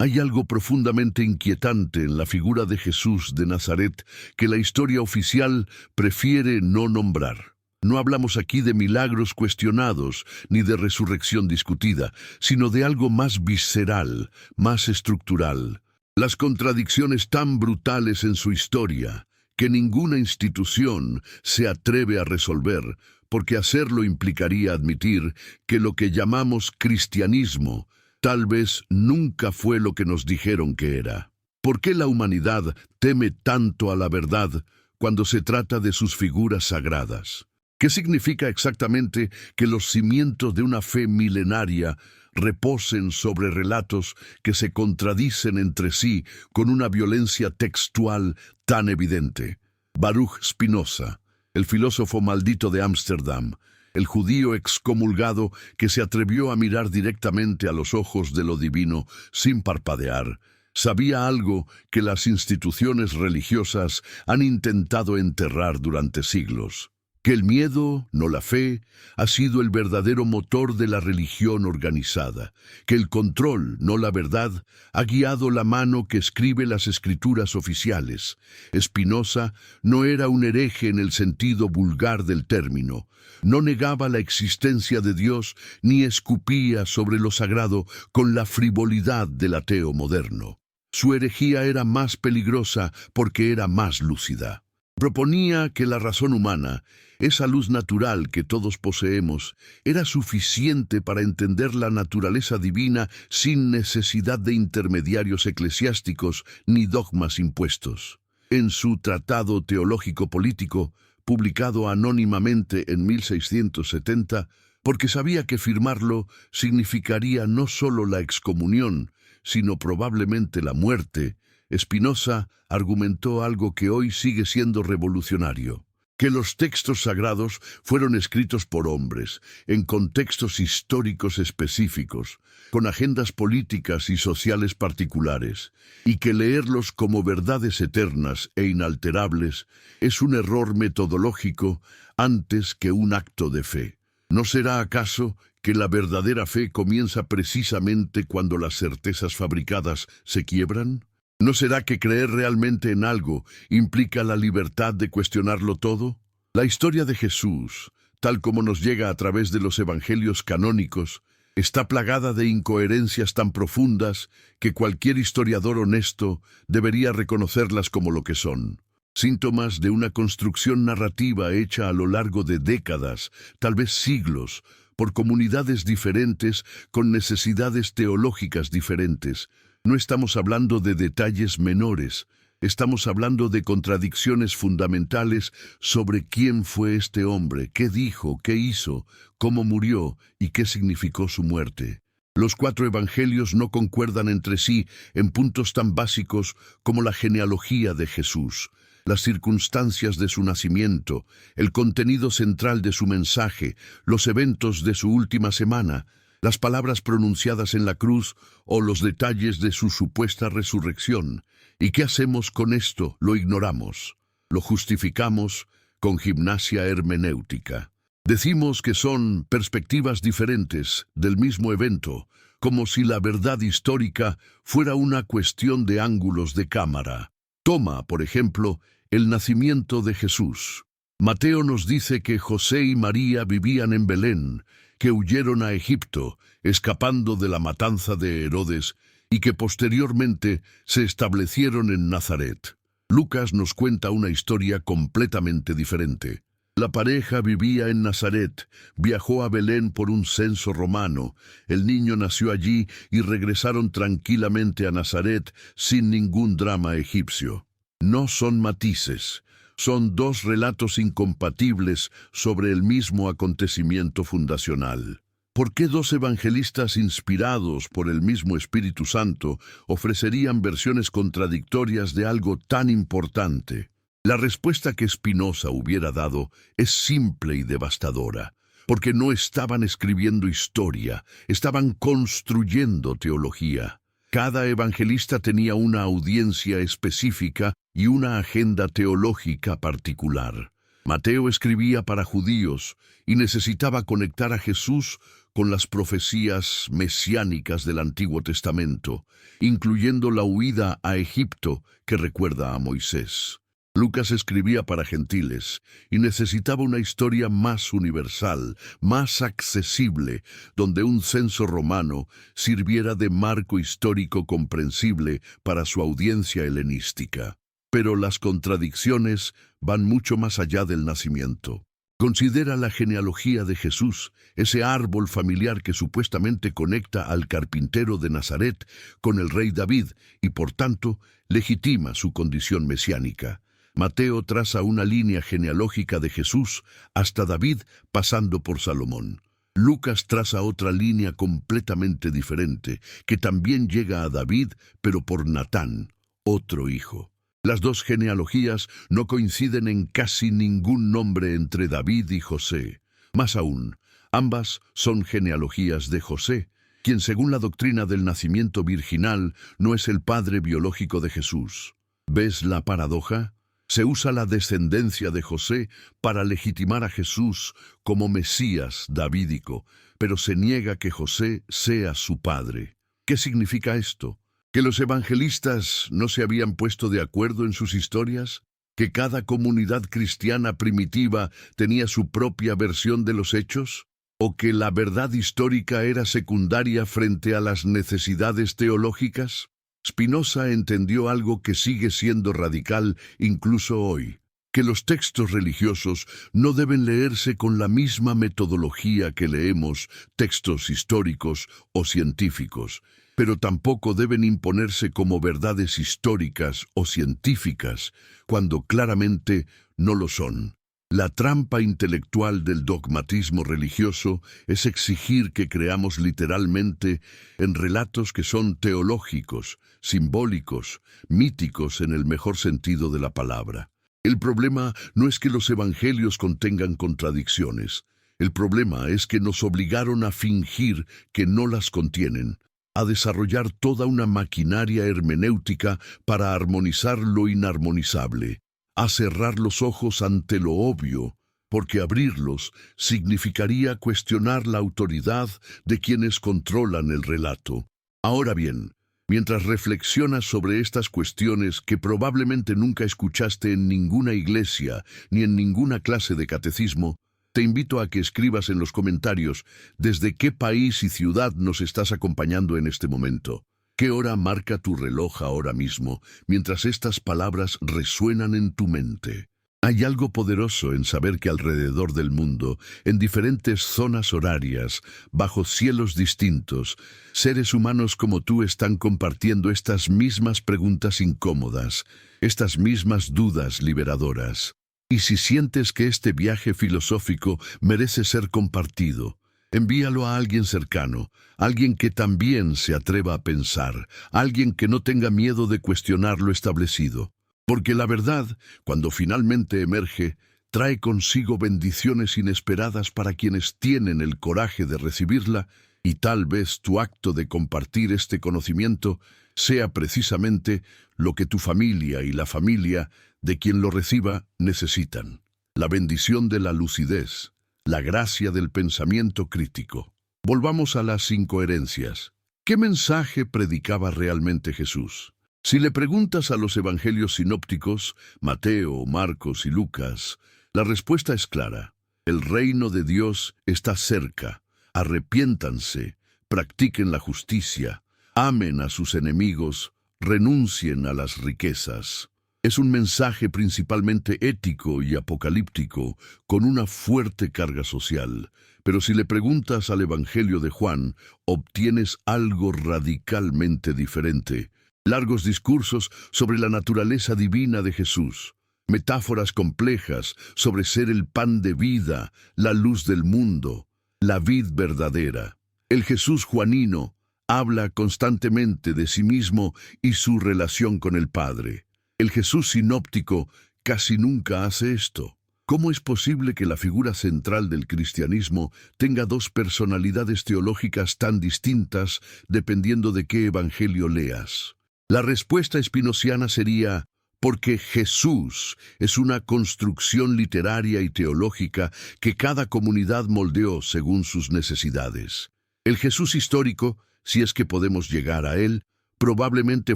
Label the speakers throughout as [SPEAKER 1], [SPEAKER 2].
[SPEAKER 1] Hay algo profundamente inquietante en la figura de Jesús de Nazaret que la historia oficial prefiere no nombrar. No hablamos aquí de milagros cuestionados ni de resurrección discutida, sino de algo más visceral, más estructural. Las contradicciones tan brutales en su historia que ninguna institución se atreve a resolver, porque hacerlo implicaría admitir que lo que llamamos cristianismo tal vez nunca fue lo que nos dijeron que era. ¿Por qué la humanidad teme tanto a la verdad cuando se trata de sus figuras sagradas? ¿Qué significa exactamente que los cimientos de una fe milenaria reposen sobre relatos que se contradicen entre sí con una violencia textual tan evidente? Baruch Spinoza, el filósofo maldito de Ámsterdam, el judío excomulgado que se atrevió a mirar directamente a los ojos de lo divino sin parpadear, sabía algo que las instituciones religiosas han intentado enterrar durante siglos: que el miedo, no la fe, ha sido el verdadero motor de la religión organizada, que el control, no la verdad, ha guiado la mano que escribe las escrituras oficiales. Spinoza no era un hereje en el sentido vulgar del término, no negaba la existencia de Dios ni escupía sobre lo sagrado con la frivolidad del ateo moderno. Su herejía era más peligrosa porque era más lúcida. Proponía que la razón humana, esa luz natural que todos poseemos, era suficiente para entender la naturaleza divina sin necesidad de intermediarios eclesiásticos ni dogmas impuestos. En su Tratado Teológico Político, publicado anónimamente en 1670, porque sabía que firmarlo significaría no solo la excomunión, sino probablemente la muerte, Spinoza argumentó algo que hoy sigue siendo revolucionario: que los textos sagrados fueron escritos por hombres, en contextos históricos específicos, con agendas políticas y sociales particulares, y que leerlos como verdades eternas e inalterables es un error metodológico antes que un acto de fe. ¿No será acaso que la verdadera fe comienza precisamente cuando las certezas fabricadas se quiebran? ¿No será que creer realmente en algo implica la libertad de cuestionarlo todo? La historia de Jesús, tal como nos llega a través de los evangelios canónicos, está plagada de incoherencias tan profundas que cualquier historiador honesto debería reconocerlas como lo que son: síntomas de una construcción narrativa hecha a lo largo de décadas, tal vez siglos, por comunidades diferentes con necesidades teológicas diferentes. No estamos hablando de detalles menores, estamos hablando de contradicciones fundamentales sobre quién fue este hombre, qué dijo, qué hizo, cómo murió y qué significó su muerte. Los 4 evangelios no concuerdan entre sí en puntos tan básicos como la genealogía de Jesús, las circunstancias de su nacimiento, el contenido central de su mensaje, los eventos de su última semana, las palabras pronunciadas en la cruz o los detalles de su supuesta resurrección. ¿Y qué hacemos con esto? Lo ignoramos. Lo justificamos con gimnasia hermenéutica. Decimos que son perspectivas diferentes del mismo evento, como si la verdad histórica fuera una cuestión de ángulos de cámara. Toma, por ejemplo, el nacimiento de Jesús. Mateo nos dice que José y María vivían en Belén, que huyeron a Egipto, escapando de la matanza de Herodes, y que posteriormente se establecieron en Nazaret. Lucas nos cuenta una historia completamente diferente. La pareja vivía en Nazaret, viajó a Belén por un censo romano, el niño nació allí y regresaron tranquilamente a Nazaret sin ningún drama egipcio. No son matices. Son 2 relatos incompatibles sobre el mismo acontecimiento fundacional. ¿Por qué 2 evangelistas inspirados por el mismo Espíritu Santo ofrecerían versiones contradictorias de algo tan importante? La respuesta que Spinoza hubiera dado es simple y devastadora, porque no estaban escribiendo historia, estaban construyendo teología. Cada evangelista tenía una audiencia específica y una agenda teológica particular. Mateo escribía para judíos y necesitaba conectar a Jesús con las profecías mesiánicas del Antiguo Testamento, incluyendo la huida a Egipto que recuerda a Moisés. Lucas escribía para gentiles y necesitaba una historia más universal, más accesible, donde un censo romano sirviera de marco histórico comprensible para su audiencia helenística. Pero las contradicciones van mucho más allá del nacimiento. Considera la genealogía de Jesús, ese árbol familiar que supuestamente conecta al carpintero de Nazaret con el rey David y, por tanto, legitima su condición mesiánica. Mateo traza una línea genealógica de Jesús hasta David, pasando por Salomón. Lucas traza otra línea completamente diferente, que también llega a David, pero por Natán, otro hijo. Las dos genealogías no coinciden en casi ningún nombre entre David y José. Más aún, ambas son genealogías de José, quien según la doctrina del nacimiento virginal no es el padre biológico de Jesús. ¿Ves la paradoja? Se usa la descendencia de José para legitimar a Jesús como Mesías davídico, pero se niega que José sea su padre. ¿Qué significa esto? ¿Que los evangelistas no se habían puesto de acuerdo en sus historias? ¿Que cada comunidad cristiana primitiva tenía su propia versión de los hechos? ¿O que la verdad histórica era secundaria frente a las necesidades teológicas? Spinoza entendió algo que sigue siendo radical incluso hoy, que los textos religiosos no deben leerse con la misma metodología que leemos textos históricos o científicos, pero tampoco deben imponerse como verdades históricas o científicas, cuando claramente no lo son. La trampa intelectual del dogmatismo religioso es exigir que creamos literalmente en relatos que son teológicos, simbólicos, míticos en el mejor sentido de la palabra. El problema no es que los evangelios contengan contradicciones. El problema es que nos obligaron a fingir que no las contienen, a desarrollar toda una maquinaria hermenéutica para armonizar lo inarmonizable, a cerrar los ojos ante lo obvio, porque abrirlos significaría cuestionar la autoridad de quienes controlan el relato. Ahora bien, mientras reflexionas sobre estas cuestiones que probablemente nunca escuchaste en ninguna iglesia ni en ninguna clase de catecismo, te invito a que escribas en los comentarios desde qué país y ciudad nos estás acompañando en este momento. ¿Qué hora marca tu reloj ahora mismo mientras estas palabras resuenan en tu mente? Hay algo poderoso en saber que alrededor del mundo, en diferentes zonas horarias, bajo cielos distintos, seres humanos como tú están compartiendo estas mismas preguntas incómodas, estas mismas dudas liberadoras. Y si sientes que este viaje filosófico merece ser compartido, envíalo a alguien cercano, alguien que también se atreva a pensar, alguien que no tenga miedo de cuestionar lo establecido. Porque la verdad, cuando finalmente emerge, trae consigo bendiciones inesperadas para quienes tienen el coraje de recibirla, y tal vez tu acto de compartir este conocimiento sea precisamente lo que tu familia y la familia de quien lo reciba necesitan. La bendición de la lucidez, la gracia del pensamiento crítico. Volvamos a las incoherencias. ¿Qué mensaje predicaba realmente Jesús? Si le preguntas a los evangelios sinópticos, Mateo, Marcos y Lucas, la respuesta es clara. El reino de Dios está cerca. Arrepiéntanse, practiquen la justicia, amen a sus enemigos, renuncien a las riquezas. Es un mensaje principalmente ético y apocalíptico, con una fuerte carga social. Pero si le preguntas al Evangelio de Juan, obtienes algo radicalmente diferente. Largos discursos sobre la naturaleza divina de Jesús, metáforas complejas sobre ser el pan de vida, la luz del mundo, la vid verdadera. El Jesús juanino habla constantemente de sí mismo y su relación con el Padre. El Jesús sinóptico casi nunca hace esto. ¿Cómo es posible que la figura central del cristianismo tenga dos personalidades teológicas tan distintas dependiendo de qué evangelio leas? La respuesta espinociana sería, Porque Jesús es una construcción literaria y teológica que cada comunidad moldeó según sus necesidades. El Jesús histórico, si es que podemos llegar a él, probablemente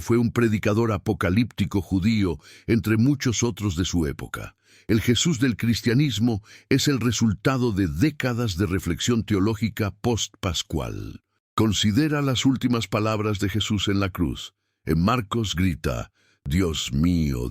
[SPEAKER 1] fue un predicador apocalíptico judío entre muchos otros de su época. El Jesús del cristianismo es el resultado de décadas de reflexión teológica post-pascual. Considera las últimas palabras de Jesús en la cruz. En Marcos grita: Dios mío,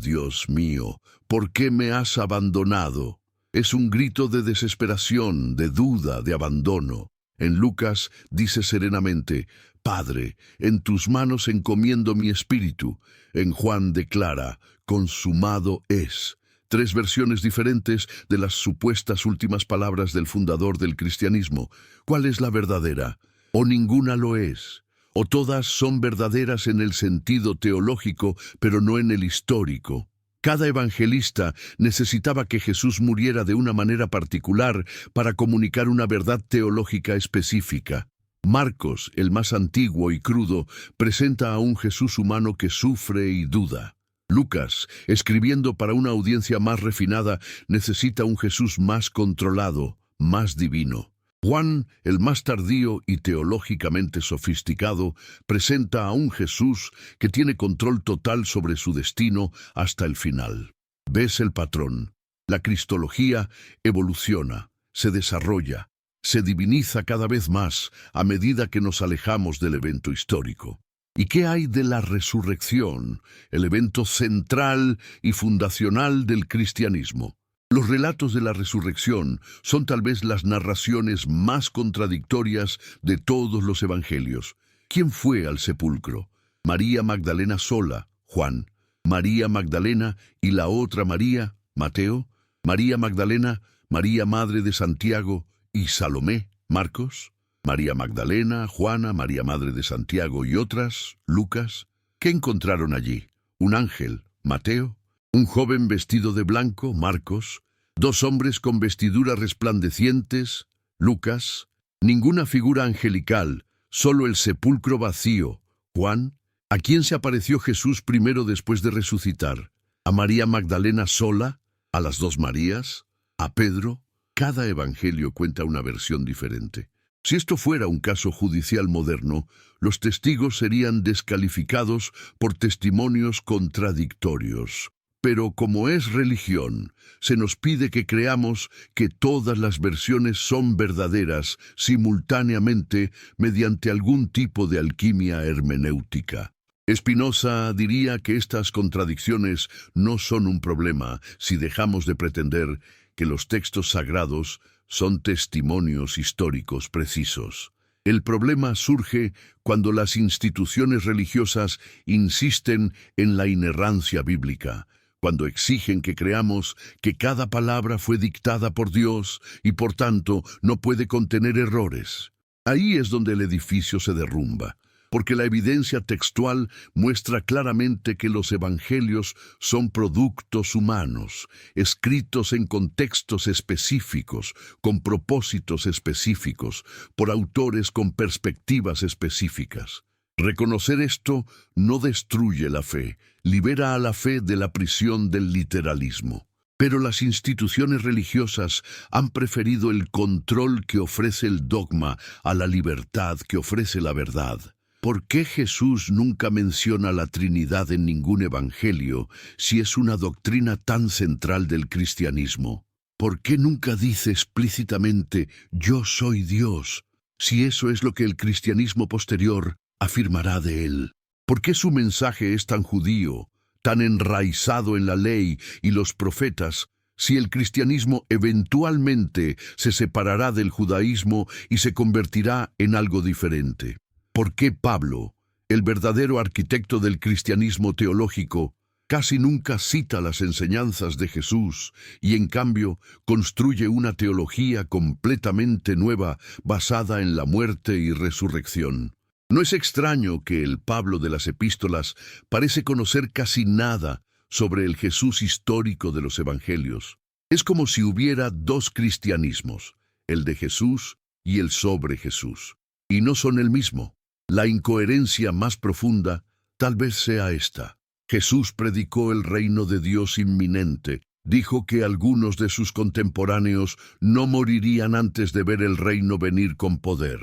[SPEAKER 1] ¿por qué me has abandonado? Es un grito de desesperación, de duda, de abandono. En Lucas dice serenamente: Padre, en tus manos encomiendo mi espíritu. En Juan declara: consumado es. 3 versiones diferentes de las supuestas últimas palabras del fundador del cristianismo. ¿Cuál es la verdadera? ¿O ninguna lo es? ¿O todas son verdaderas en el sentido teológico, pero no en el histórico? Cada evangelista necesitaba que Jesús muriera de una manera particular para comunicar una verdad teológica específica. Marcos, el más antiguo y crudo, presenta a un Jesús humano que sufre y duda. Lucas, escribiendo para una audiencia más refinada, necesita un Jesús más controlado, más divino. Juan, el más tardío y teológicamente sofisticado, presenta a un Jesús que tiene control total sobre su destino hasta el final. ¿Ves el patrón? La cristología evoluciona, se desarrolla, se diviniza cada vez más a medida que nos alejamos del evento histórico. ¿Y qué hay de la resurrección, el evento central y fundacional del cristianismo? Los relatos de la resurrección son tal vez las narraciones más contradictorias de todos los evangelios. ¿Quién fue al sepulcro? María Magdalena sola, Juan. María Magdalena y la otra María, Mateo. María Magdalena, María madre de Santiago y Salomé, Marcos. María Magdalena, Juana, María madre de Santiago y otras, Lucas. ¿Qué encontraron allí? ¿Un ángel? Mateo. ¿Un joven vestido de blanco? Marcos. 2 hombres con vestiduras resplandecientes? Lucas. Ninguna figura angelical, solo el sepulcro vacío. Juan. ¿A quién se apareció Jesús primero después de resucitar? ¿A María Magdalena sola? ¿A las 2 Marías? ¿A Pedro? Cada evangelio cuenta una versión diferente. Si esto fuera un caso judicial moderno, los testigos serían descalificados por testimonios contradictorios. Pero como es religión, se nos pide que creamos que todas las versiones son verdaderas simultáneamente mediante algún tipo de alquimia hermenéutica. Spinoza diría que estas contradicciones no son un problema si dejamos de pretender que los textos sagrados son testimonios históricos precisos. El problema surge cuando las instituciones religiosas insisten en la inerrancia bíblica, cuando exigen que creamos que cada palabra fue dictada por Dios y por tanto no puede contener errores. Ahí es donde el edificio se derrumba, porque la evidencia textual muestra claramente que los evangelios son productos humanos, escritos en contextos específicos, con propósitos específicos, por autores con perspectivas específicas. Reconocer esto no destruye la fe, libera a la fe de la prisión del literalismo. Pero las instituciones religiosas han preferido el control que ofrece el dogma a la libertad que ofrece la verdad. ¿Por qué Jesús nunca menciona la Trinidad en ningún evangelio si es una doctrina tan central del cristianismo? ¿Por qué nunca dice explícitamente «Yo soy Dios», si eso es lo que el cristianismo posterior afirmará de él? ¿Por qué su mensaje es tan judío, tan enraizado en la ley y los profetas, si el cristianismo eventualmente se separará del judaísmo y se convertirá en algo diferente? ¿Por qué Pablo, el verdadero arquitecto del cristianismo teológico, casi nunca cita las enseñanzas de Jesús y en cambio construye una teología completamente nueva basada en la muerte y resurrección? No es extraño que el Pablo de las epístolas parece conocer casi nada sobre el Jesús histórico de los evangelios. Es como si hubiera 2 cristianismos, el de Jesús y el sobre Jesús, y no son el mismo. La incoherencia más profunda tal vez sea esta. Jesús predicó el reino de Dios inminente. Dijo que algunos de sus contemporáneos no morirían antes de ver el reino venir con poder.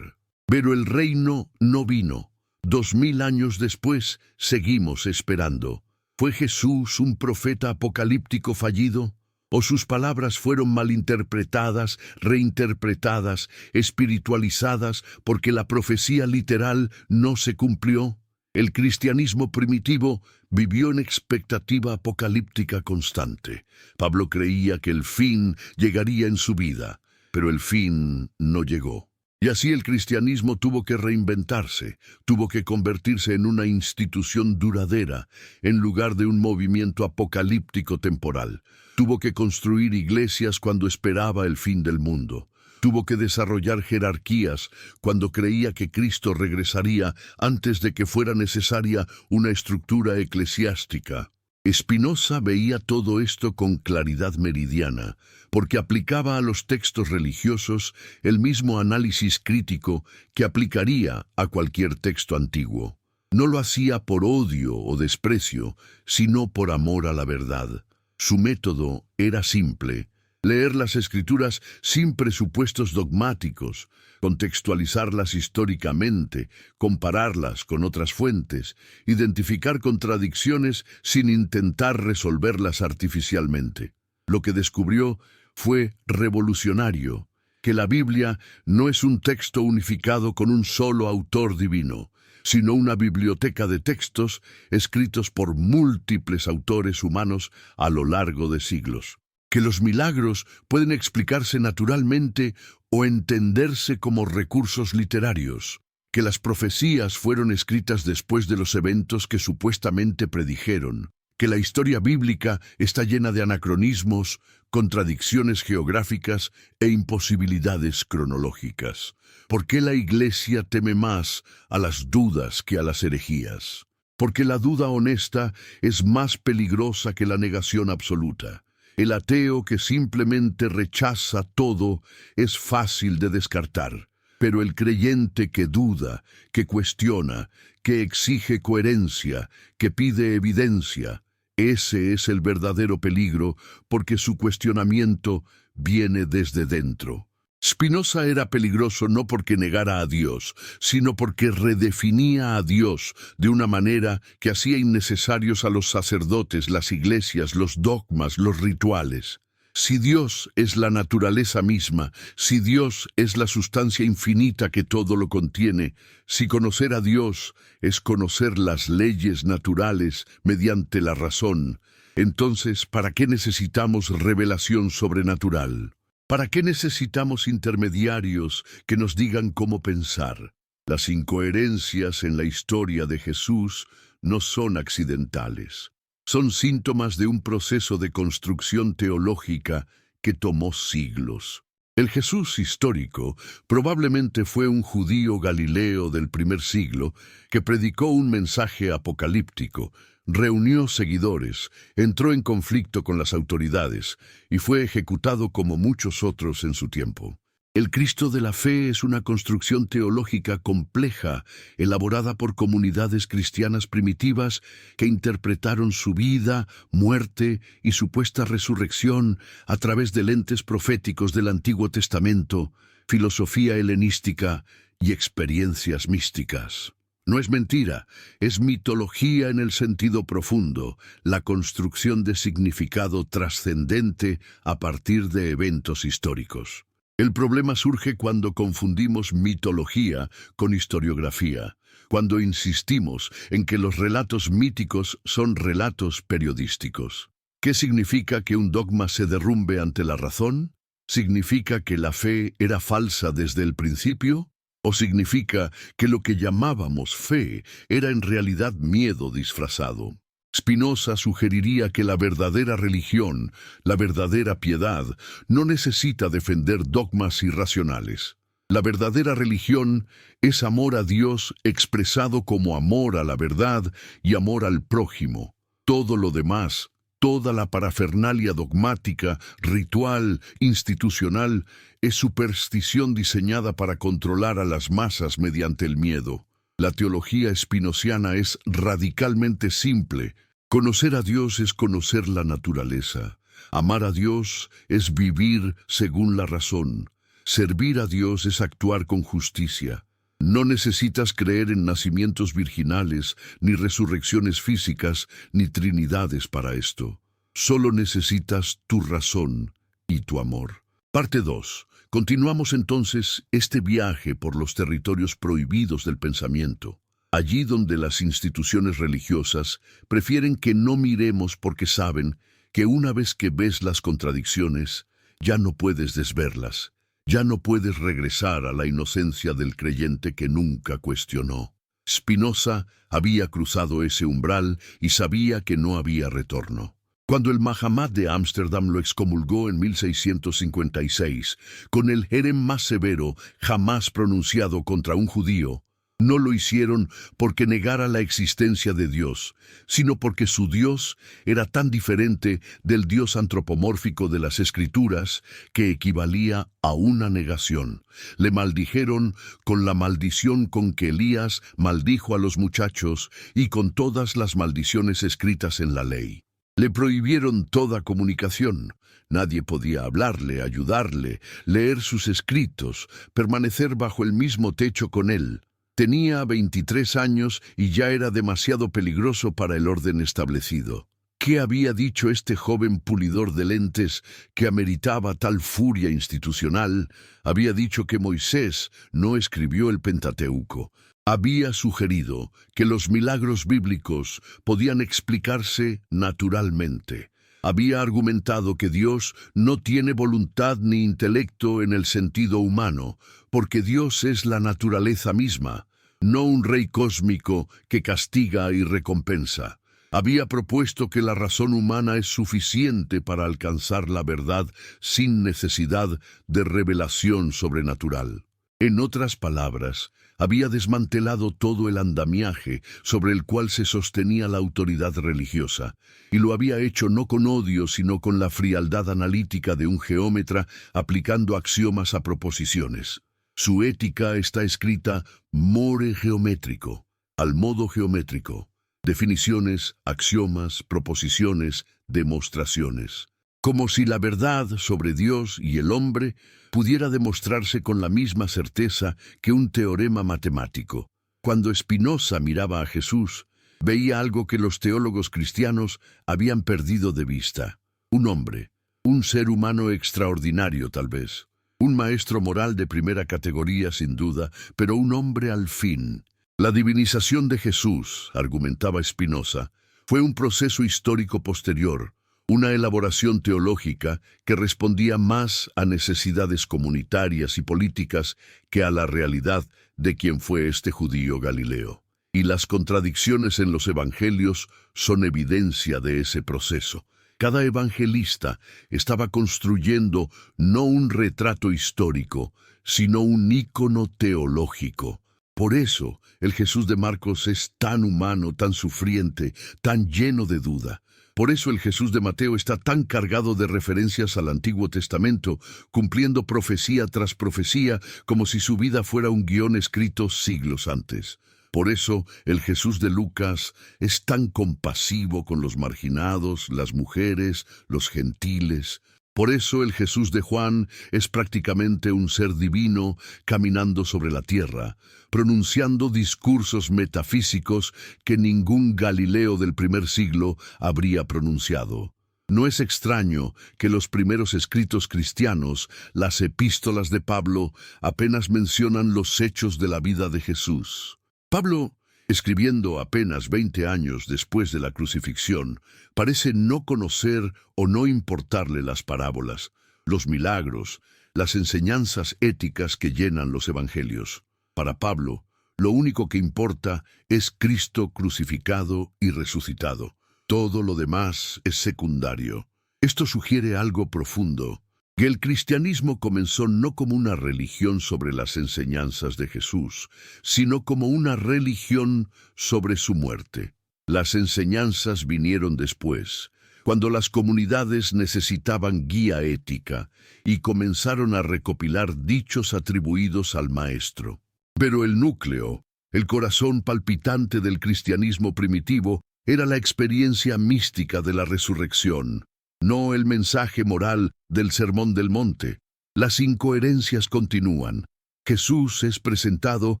[SPEAKER 1] Pero el reino no vino. 2000 años después, seguimos esperando. ¿Fue Jesús un profeta apocalíptico fallido? ¿O sus palabras fueron malinterpretadas, reinterpretadas, espiritualizadas porque la profecía literal no se cumplió? El cristianismo primitivo vivió en expectativa apocalíptica constante. Pablo creía que el fin llegaría en su vida, pero el fin no llegó. Y así el cristianismo tuvo que reinventarse, tuvo que convertirse en una institución duradera, en lugar de un movimiento apocalíptico temporal. Tuvo que construir iglesias cuando esperaba el fin del mundo. Tuvo que desarrollar jerarquías cuando creía que Cristo regresaría antes de que fuera necesaria una estructura eclesiástica. Spinoza veía todo esto con claridad meridiana, porque aplicaba a los textos religiosos el mismo análisis crítico que aplicaría a cualquier texto antiguo. No lo hacía por odio o desprecio, sino por amor a la verdad. Su método era simple: leer las Escrituras sin presupuestos dogmáticos, contextualizarlas históricamente, compararlas con otras fuentes, identificar contradicciones sin intentar resolverlas artificialmente. Lo que descubrió fue revolucionario: que la Biblia no es un texto unificado con un solo autor divino, sino una biblioteca de textos escritos por múltiples autores humanos a lo largo de siglos. Que los milagros pueden explicarse naturalmente o entenderse como recursos literarios. Que las profecías fueron escritas después de los eventos que supuestamente predijeron. Que la historia bíblica está llena de anacronismos, contradicciones geográficas e imposibilidades cronológicas. ¿Por qué la Iglesia teme más a las dudas que a las herejías? Porque la duda honesta es más peligrosa que la negación absoluta. El ateo que simplemente rechaza todo es fácil de descartar, pero el creyente que duda, que cuestiona, que exige coherencia, que pide evidencia, ese es el verdadero peligro, porque su cuestionamiento viene desde dentro. Spinoza era peligroso no porque negara a Dios, sino porque redefinía a Dios de una manera que hacía innecesarios a los sacerdotes, las iglesias, los dogmas, los rituales. Si Dios es la naturaleza misma, si Dios es la sustancia infinita que todo lo contiene, si conocer a Dios es conocer las leyes naturales mediante la razón, entonces, ¿para qué necesitamos revelación sobrenatural? ¿Para qué necesitamos intermediarios que nos digan cómo pensar? Las incoherencias en la historia de Jesús no son accidentales. Son síntomas de un proceso de construcción teológica que tomó siglos. El Jesús histórico probablemente fue un judío galileo del primer siglo que predicó un mensaje apocalíptico, reunió seguidores, entró en conflicto con las autoridades y fue ejecutado como muchos otros en su tiempo. El Cristo de la fe es una construcción teológica compleja, elaborada por comunidades cristianas primitivas que interpretaron su vida, muerte y supuesta resurrección a través de lentes proféticos del Antiguo Testamento, filosofía helenística y experiencias místicas. No es mentira, es mitología en el sentido profundo, la construcción de significado trascendente a partir de eventos históricos. El problema surge cuando confundimos mitología con historiografía, cuando insistimos en que los relatos míticos son relatos periodísticos. ¿Qué significa que un dogma se derrumbe ante la razón? ¿Significa que la fe era falsa desde el principio? ¿O significa que lo que llamábamos fe era en realidad miedo disfrazado? Spinoza sugeriría que la verdadera religión, la verdadera piedad, no necesita defender dogmas irracionales. La verdadera religión es amor a Dios expresado como amor a la verdad y amor al prójimo. Todo lo demás, toda la parafernalia dogmática, ritual, institucional, es superstición diseñada para controlar a las masas mediante el miedo. La teología spinoziana es radicalmente simple, Conocer a Dios es conocer la naturaleza. Amar a Dios es vivir según la razón. Servir a Dios es actuar con justicia. No necesitas creer en nacimientos virginales, ni resurrecciones físicas, ni trinidades para esto. Solo necesitas tu razón y tu amor. Parte 2. Continuamos entonces este viaje por los territorios prohibidos del pensamiento. Allí donde las instituciones religiosas prefieren que no miremos porque saben que una vez que ves las contradicciones, ya no puedes desverlas. Ya no puedes regresar a la inocencia del creyente que nunca cuestionó. Spinoza había cruzado ese umbral y sabía que no había retorno. Cuando el Mahamat de Ámsterdam lo excomulgó en 1656, con el jerem más severo jamás pronunciado contra un judío, no lo hicieron porque negara la existencia de Dios, sino porque su Dios era tan diferente del Dios antropomórfico de las Escrituras que equivalía a una negación. Le maldijeron con la maldición con que Elías maldijo a los muchachos y con todas las maldiciones escritas en la ley. Le prohibieron toda comunicación. Nadie podía hablarle, ayudarle, leer sus escritos, permanecer bajo el mismo techo con él. Tenía 23 años y ya era demasiado peligroso para el orden establecido. ¿Qué había dicho este joven pulidor de lentes que ameritaba tal furia institucional? Había dicho que Moisés no escribió el Pentateuco. Había sugerido que los milagros bíblicos podían explicarse naturalmente. Había argumentado que Dios no tiene voluntad ni intelecto en el sentido humano, porque Dios es la naturaleza misma, no un rey cósmico que castiga y recompensa. Había propuesto que la razón humana es suficiente para alcanzar la verdad sin necesidad de revelación sobrenatural. En otras palabras, había desmantelado todo el andamiaje sobre el cual se sostenía la autoridad religiosa, y lo había hecho no con odio, sino con la frialdad analítica de un geómetra aplicando axiomas a proposiciones. Su ética está escrita more geométrico, al modo geométrico. Definiciones, axiomas, proposiciones, demostraciones. Como si la verdad sobre Dios y el hombre pudiera demostrarse con la misma certeza que un teorema matemático. Cuando Spinoza miraba a Jesús, veía algo que los teólogos cristianos habían perdido de vista. Un hombre, un ser humano extraordinario tal vez, un maestro moral de primera categoría sin duda, pero un hombre al fin. La divinización de Jesús, argumentaba Spinoza, fue un proceso histórico posterior, una elaboración teológica que respondía más a necesidades comunitarias y políticas que a la realidad de quien fue este judío Galileo. Y las contradicciones en los evangelios son evidencia de ese proceso. Cada evangelista estaba construyendo no un retrato histórico, sino un ícono teológico. Por eso, el Jesús de Marcos es tan humano, tan sufriente, tan lleno de duda. Por eso el Jesús de Mateo está tan cargado de referencias al Antiguo Testamento, cumpliendo profecía tras profecía, como si su vida fuera un guión escrito siglos antes. Por eso el Jesús de Lucas es tan compasivo con los marginados, las mujeres, los gentiles. Por eso el Jesús de Juan es prácticamente un ser divino caminando sobre la tierra, pronunciando discursos metafísicos que ningún Galileo del primer siglo habría pronunciado. No es extraño que los primeros escritos cristianos, las epístolas de Pablo, apenas mencionan los hechos de la vida de Jesús. Pablo, escribiendo apenas 20 años después de la crucifixión, parece no conocer o no importarle las parábolas, los milagros, las enseñanzas éticas que llenan los evangelios. Para Pablo, lo único que importa es Cristo crucificado y resucitado. Todo lo demás es secundario. Esto sugiere algo profundo, que el cristianismo comenzó no como una religión sobre las enseñanzas de Jesús, sino como una religión sobre su muerte. Las enseñanzas vinieron después, cuando las comunidades necesitaban guía ética y comenzaron a recopilar dichos atribuidos al Maestro. Pero el núcleo, el corazón palpitante del cristianismo primitivo, era la experiencia mística de la resurrección, no el mensaje moral del Sermón del Monte. Las incoherencias continúan. Jesús es presentado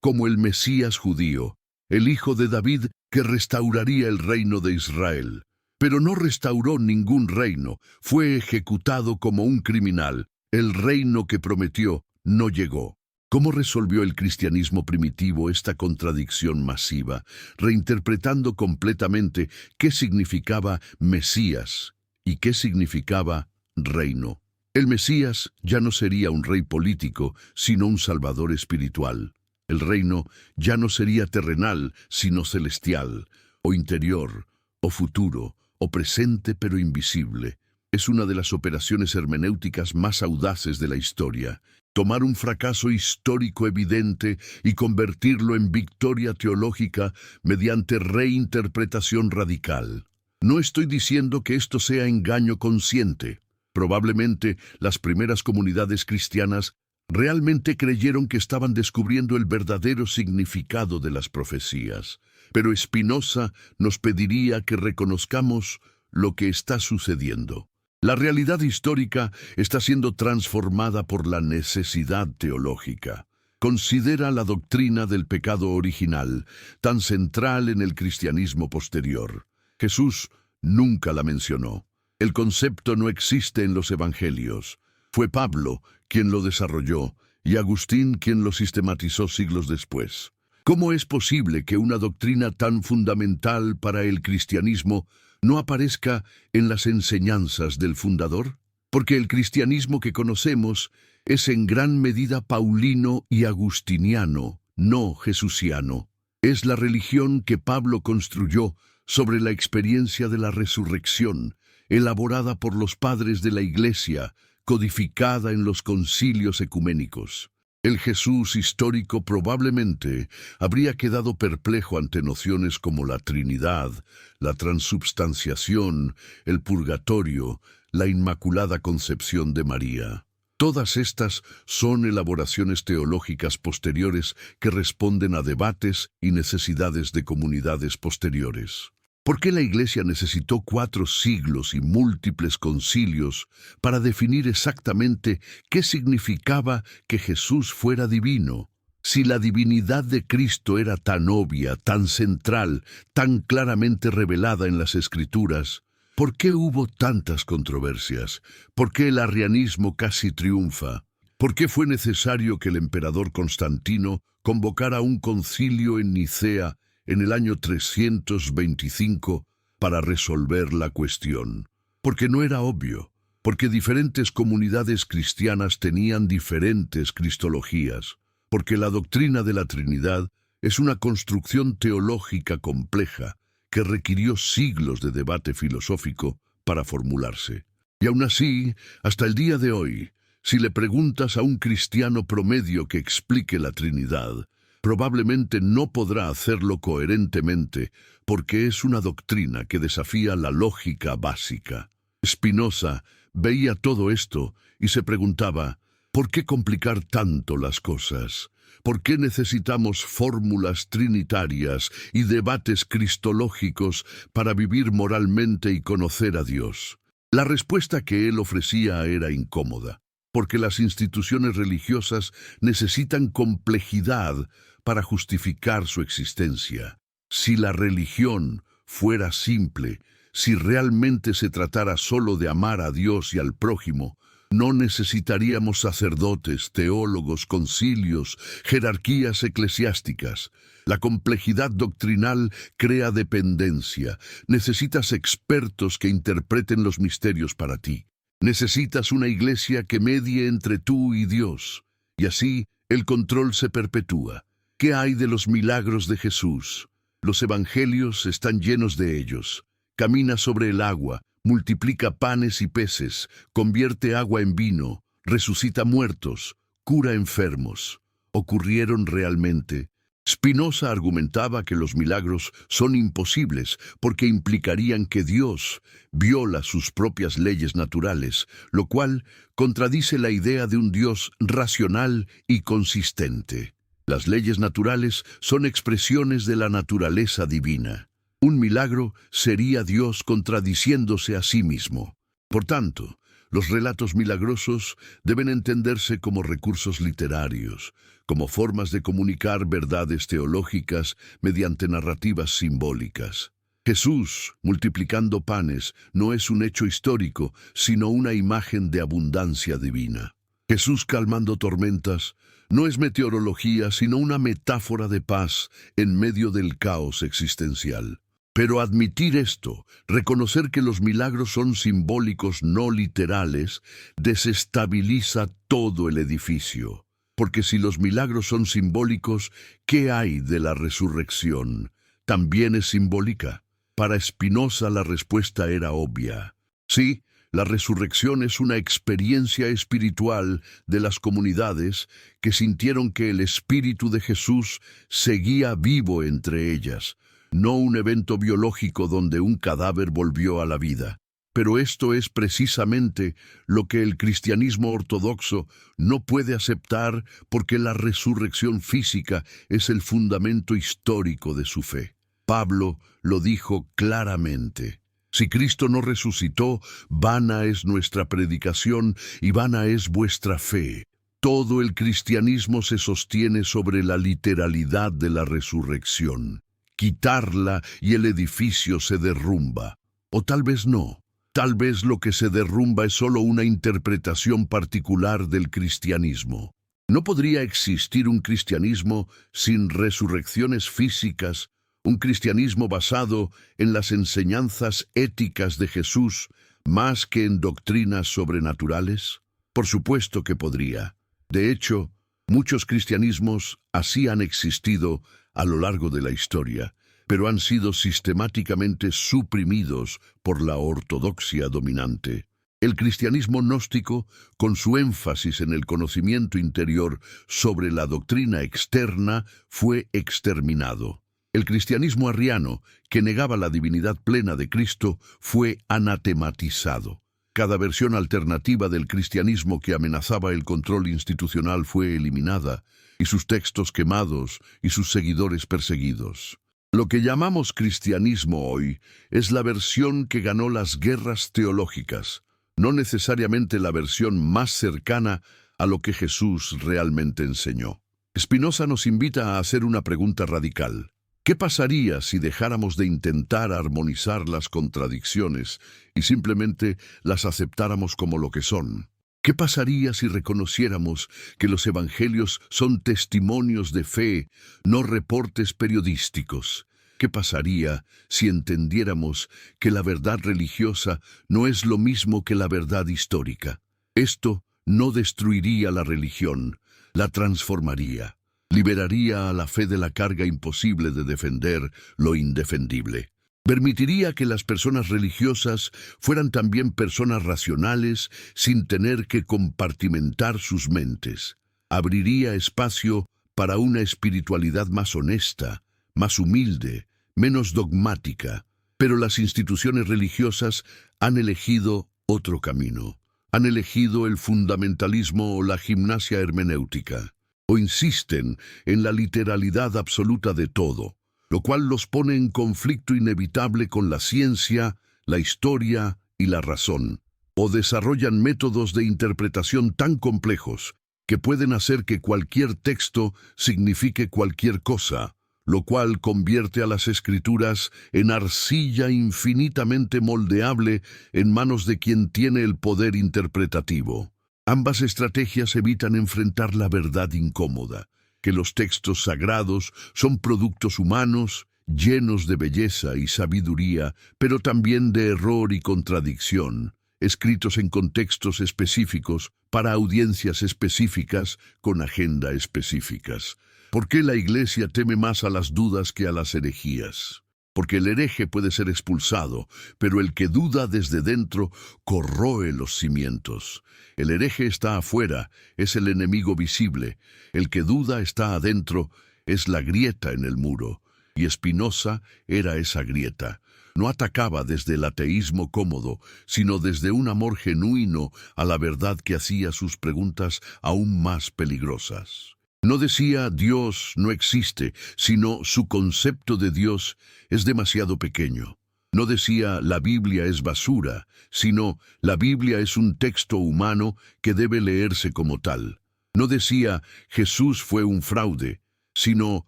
[SPEAKER 1] como el Mesías judío, el hijo de David que restauraría el reino de Israel. Pero no restauró ningún reino, fue ejecutado como un criminal. El reino que prometió no llegó. ¿Cómo resolvió el cristianismo primitivo esta contradicción masiva, reinterpretando completamente qué significaba Mesías y qué significaba reino? El Mesías ya no sería un rey político, sino un salvador espiritual. El reino ya no sería terrenal, sino celestial, o interior, o futuro, o presente pero invisible. Es una de las operaciones hermenéuticas más audaces de la historia. Tomar un fracaso histórico evidente y convertirlo en victoria teológica mediante reinterpretación radical. No estoy diciendo que esto sea engaño consciente. Probablemente las primeras comunidades cristianas realmente creyeron que estaban descubriendo el verdadero significado de las profecías. Pero Spinoza nos pediría que reconozcamos lo que está sucediendo. La realidad histórica está siendo transformada por la necesidad teológica. Considera la doctrina del pecado original, tan central en el cristianismo posterior. Jesús nunca la mencionó. El concepto no existe en los evangelios. Fue Pablo quien lo desarrolló y Agustín quien lo sistematizó siglos después. ¿Cómo es posible que una doctrina tan fundamental para el cristianismo no aparezca en las enseñanzas del fundador? Porque el cristianismo que conocemos es en gran medida paulino y agustiniano, no jesuciano. Es la religión que Pablo construyó sobre la experiencia de la resurrección, elaborada por los padres de la Iglesia, codificada en los concilios ecuménicos. El Jesús histórico probablemente habría quedado perplejo ante nociones como la Trinidad, la transubstanciación, el purgatorio, la Inmaculada Concepción de María. Todas estas son elaboraciones teológicas posteriores que responden a debates y necesidades de comunidades posteriores. ¿Por qué la Iglesia necesitó 4 siglos y múltiples concilios para definir exactamente qué significaba que Jesús fuera divino? Si la divinidad de Cristo era tan obvia, tan central, tan claramente revelada en las Escrituras, ¿por qué hubo tantas controversias? ¿Por qué el arrianismo casi triunfa? ¿Por qué fue necesario que el emperador Constantino convocara un concilio en Nicea en el año 325 para resolver la cuestión? Porque no era obvio, porque diferentes comunidades cristianas tenían diferentes cristologías, porque la doctrina de la Trinidad es una construcción teológica compleja que requirió siglos de debate filosófico para formularse. Y aún así, hasta el día de hoy, si le preguntas a un cristiano promedio que explique la Trinidad, probablemente no podrá hacerlo coherentemente porque es una doctrina que desafía la lógica básica. Spinoza veía todo esto y se preguntaba, ¿por qué complicar tanto las cosas? ¿Por qué necesitamos fórmulas trinitarias y debates cristológicos para vivir moralmente y conocer a Dios? La respuesta que él ofrecía era incómoda, porque las instituciones religiosas necesitan complejidad para justificar su existencia. Si la religión fuera simple, si realmente se tratara solo de amar a Dios y al prójimo, no necesitaríamos sacerdotes, teólogos, concilios, jerarquías eclesiásticas. La complejidad doctrinal crea dependencia. Necesitas expertos que interpreten los misterios para ti. Necesitas una iglesia que medie entre tú y Dios. Y así el control se perpetúa. ¿Qué hay de los milagros de Jesús? Los evangelios están llenos de ellos. Camina sobre el agua, multiplica panes y peces, convierte agua en vino, resucita muertos, cura enfermos. ¿Ocurrieron realmente? Spinoza argumentaba que los milagros son imposibles porque implicarían que Dios viola sus propias leyes naturales, lo cual contradice la idea de un Dios racional y consistente. Las leyes naturales son expresiones de la naturaleza divina. Un milagro sería Dios contradiciéndose a sí mismo. Por tanto, los relatos milagrosos deben entenderse como recursos literarios, como formas de comunicar verdades teológicas mediante narrativas simbólicas. Jesús, multiplicando panes, no es un hecho histórico, sino una imagen de abundancia divina. Jesús calmando tormentas no es meteorología, sino una metáfora de paz en medio del caos existencial. Pero admitir esto, reconocer que los milagros son simbólicos no literales, desestabiliza todo el edificio. Porque si los milagros son simbólicos, ¿qué hay de la resurrección? También es simbólica. Para Spinoza la respuesta era obvia. Sí, la resurrección es una experiencia espiritual de las comunidades que sintieron que el Espíritu de Jesús seguía vivo entre ellas, no un evento biológico donde un cadáver volvió a la vida. Pero esto es precisamente lo que el cristianismo ortodoxo no puede aceptar porque la resurrección física es el fundamento histórico de su fe. Pablo lo dijo claramente. Si Cristo no resucitó, vana es nuestra predicación y vana es vuestra fe. Todo el cristianismo se sostiene sobre la literalidad de la resurrección. Quitarla y el edificio se derrumba. O tal vez no. Tal vez lo que se derrumba es solo una interpretación particular del cristianismo. No podría existir un cristianismo sin resurrecciones físicas, un cristianismo basado en las enseñanzas éticas de Jesús más que en doctrinas sobrenaturales. Por supuesto que podría. De hecho, muchos cristianismos así han existido a lo largo de la historia, pero han sido sistemáticamente suprimidos por la ortodoxia dominante. El cristianismo gnóstico, con su énfasis en el conocimiento interior sobre la doctrina externa, fue exterminado. El cristianismo arriano, que negaba la divinidad plena de Cristo, fue anatematizado. Cada versión alternativa del cristianismo que amenazaba el control institucional fue eliminada, y sus textos quemados y sus seguidores perseguidos. Lo que llamamos cristianismo hoy es la versión que ganó las guerras teológicas, no necesariamente la versión más cercana a lo que Jesús realmente enseñó. Spinoza nos invita a hacer una pregunta radical. ¿Qué pasaría si dejáramos de intentar armonizar las contradicciones y simplemente las aceptáramos como lo que son? ¿Qué pasaría si reconociéramos que los evangelios son testimonios de fe, no reportes periodísticos? ¿Qué pasaría si entendiéramos que la verdad religiosa no es lo mismo que la verdad histórica? Esto no destruiría la religión, la transformaría. Liberaría a la fe de la carga imposible de defender lo indefendible. Permitiría que las personas religiosas fueran también personas racionales sin tener que compartimentar sus mentes. Abriría espacio para una espiritualidad más honesta, más humilde, menos dogmática. Pero las instituciones religiosas han elegido otro camino. Han elegido el fundamentalismo o la gimnasia hermenéutica. O insisten en la literalidad absoluta de todo, lo cual los pone en conflicto inevitable con la ciencia, la historia y la razón. O desarrollan métodos de interpretación tan complejos que pueden hacer que cualquier texto signifique cualquier cosa, lo cual convierte a las escrituras en arcilla infinitamente moldeable en manos de quien tiene el poder interpretativo. Ambas estrategias evitan enfrentar la verdad incómoda, que los textos sagrados son productos humanos, llenos de belleza y sabiduría, pero también de error y contradicción, escritos en contextos específicos, para audiencias específicas, con agenda específicas. ¿Por qué la Iglesia teme más a las dudas que a las herejías? Porque el hereje puede ser expulsado, pero el que duda desde dentro corroe los cimientos. El hereje está afuera, es el enemigo visible. El que duda está adentro, es la grieta en el muro. Y Spinoza era esa grieta. No atacaba desde el ateísmo cómodo, sino desde un amor genuino a la verdad que hacía sus preguntas aún más peligrosas. No decía Dios no existe, sino su concepto de Dios es demasiado pequeño. No decía la Biblia es basura, sino la Biblia es un texto humano que debe leerse como tal. No decía Jesús fue un fraude, sino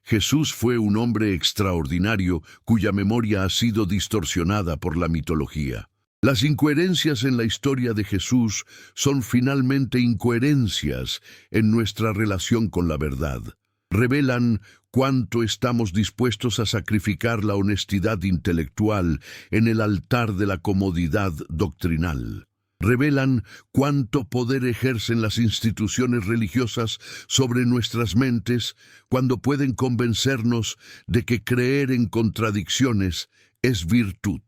[SPEAKER 1] Jesús fue un hombre extraordinario cuya memoria ha sido distorsionada por la mitología. Las incoherencias en la historia de Jesús son finalmente incoherencias en nuestra relación con la verdad. Revelan cuánto estamos dispuestos a sacrificar la honestidad intelectual en el altar de la comodidad doctrinal. Revelan cuánto poder ejercen las instituciones religiosas sobre nuestras mentes cuando pueden convencernos de que creer en contradicciones es virtud.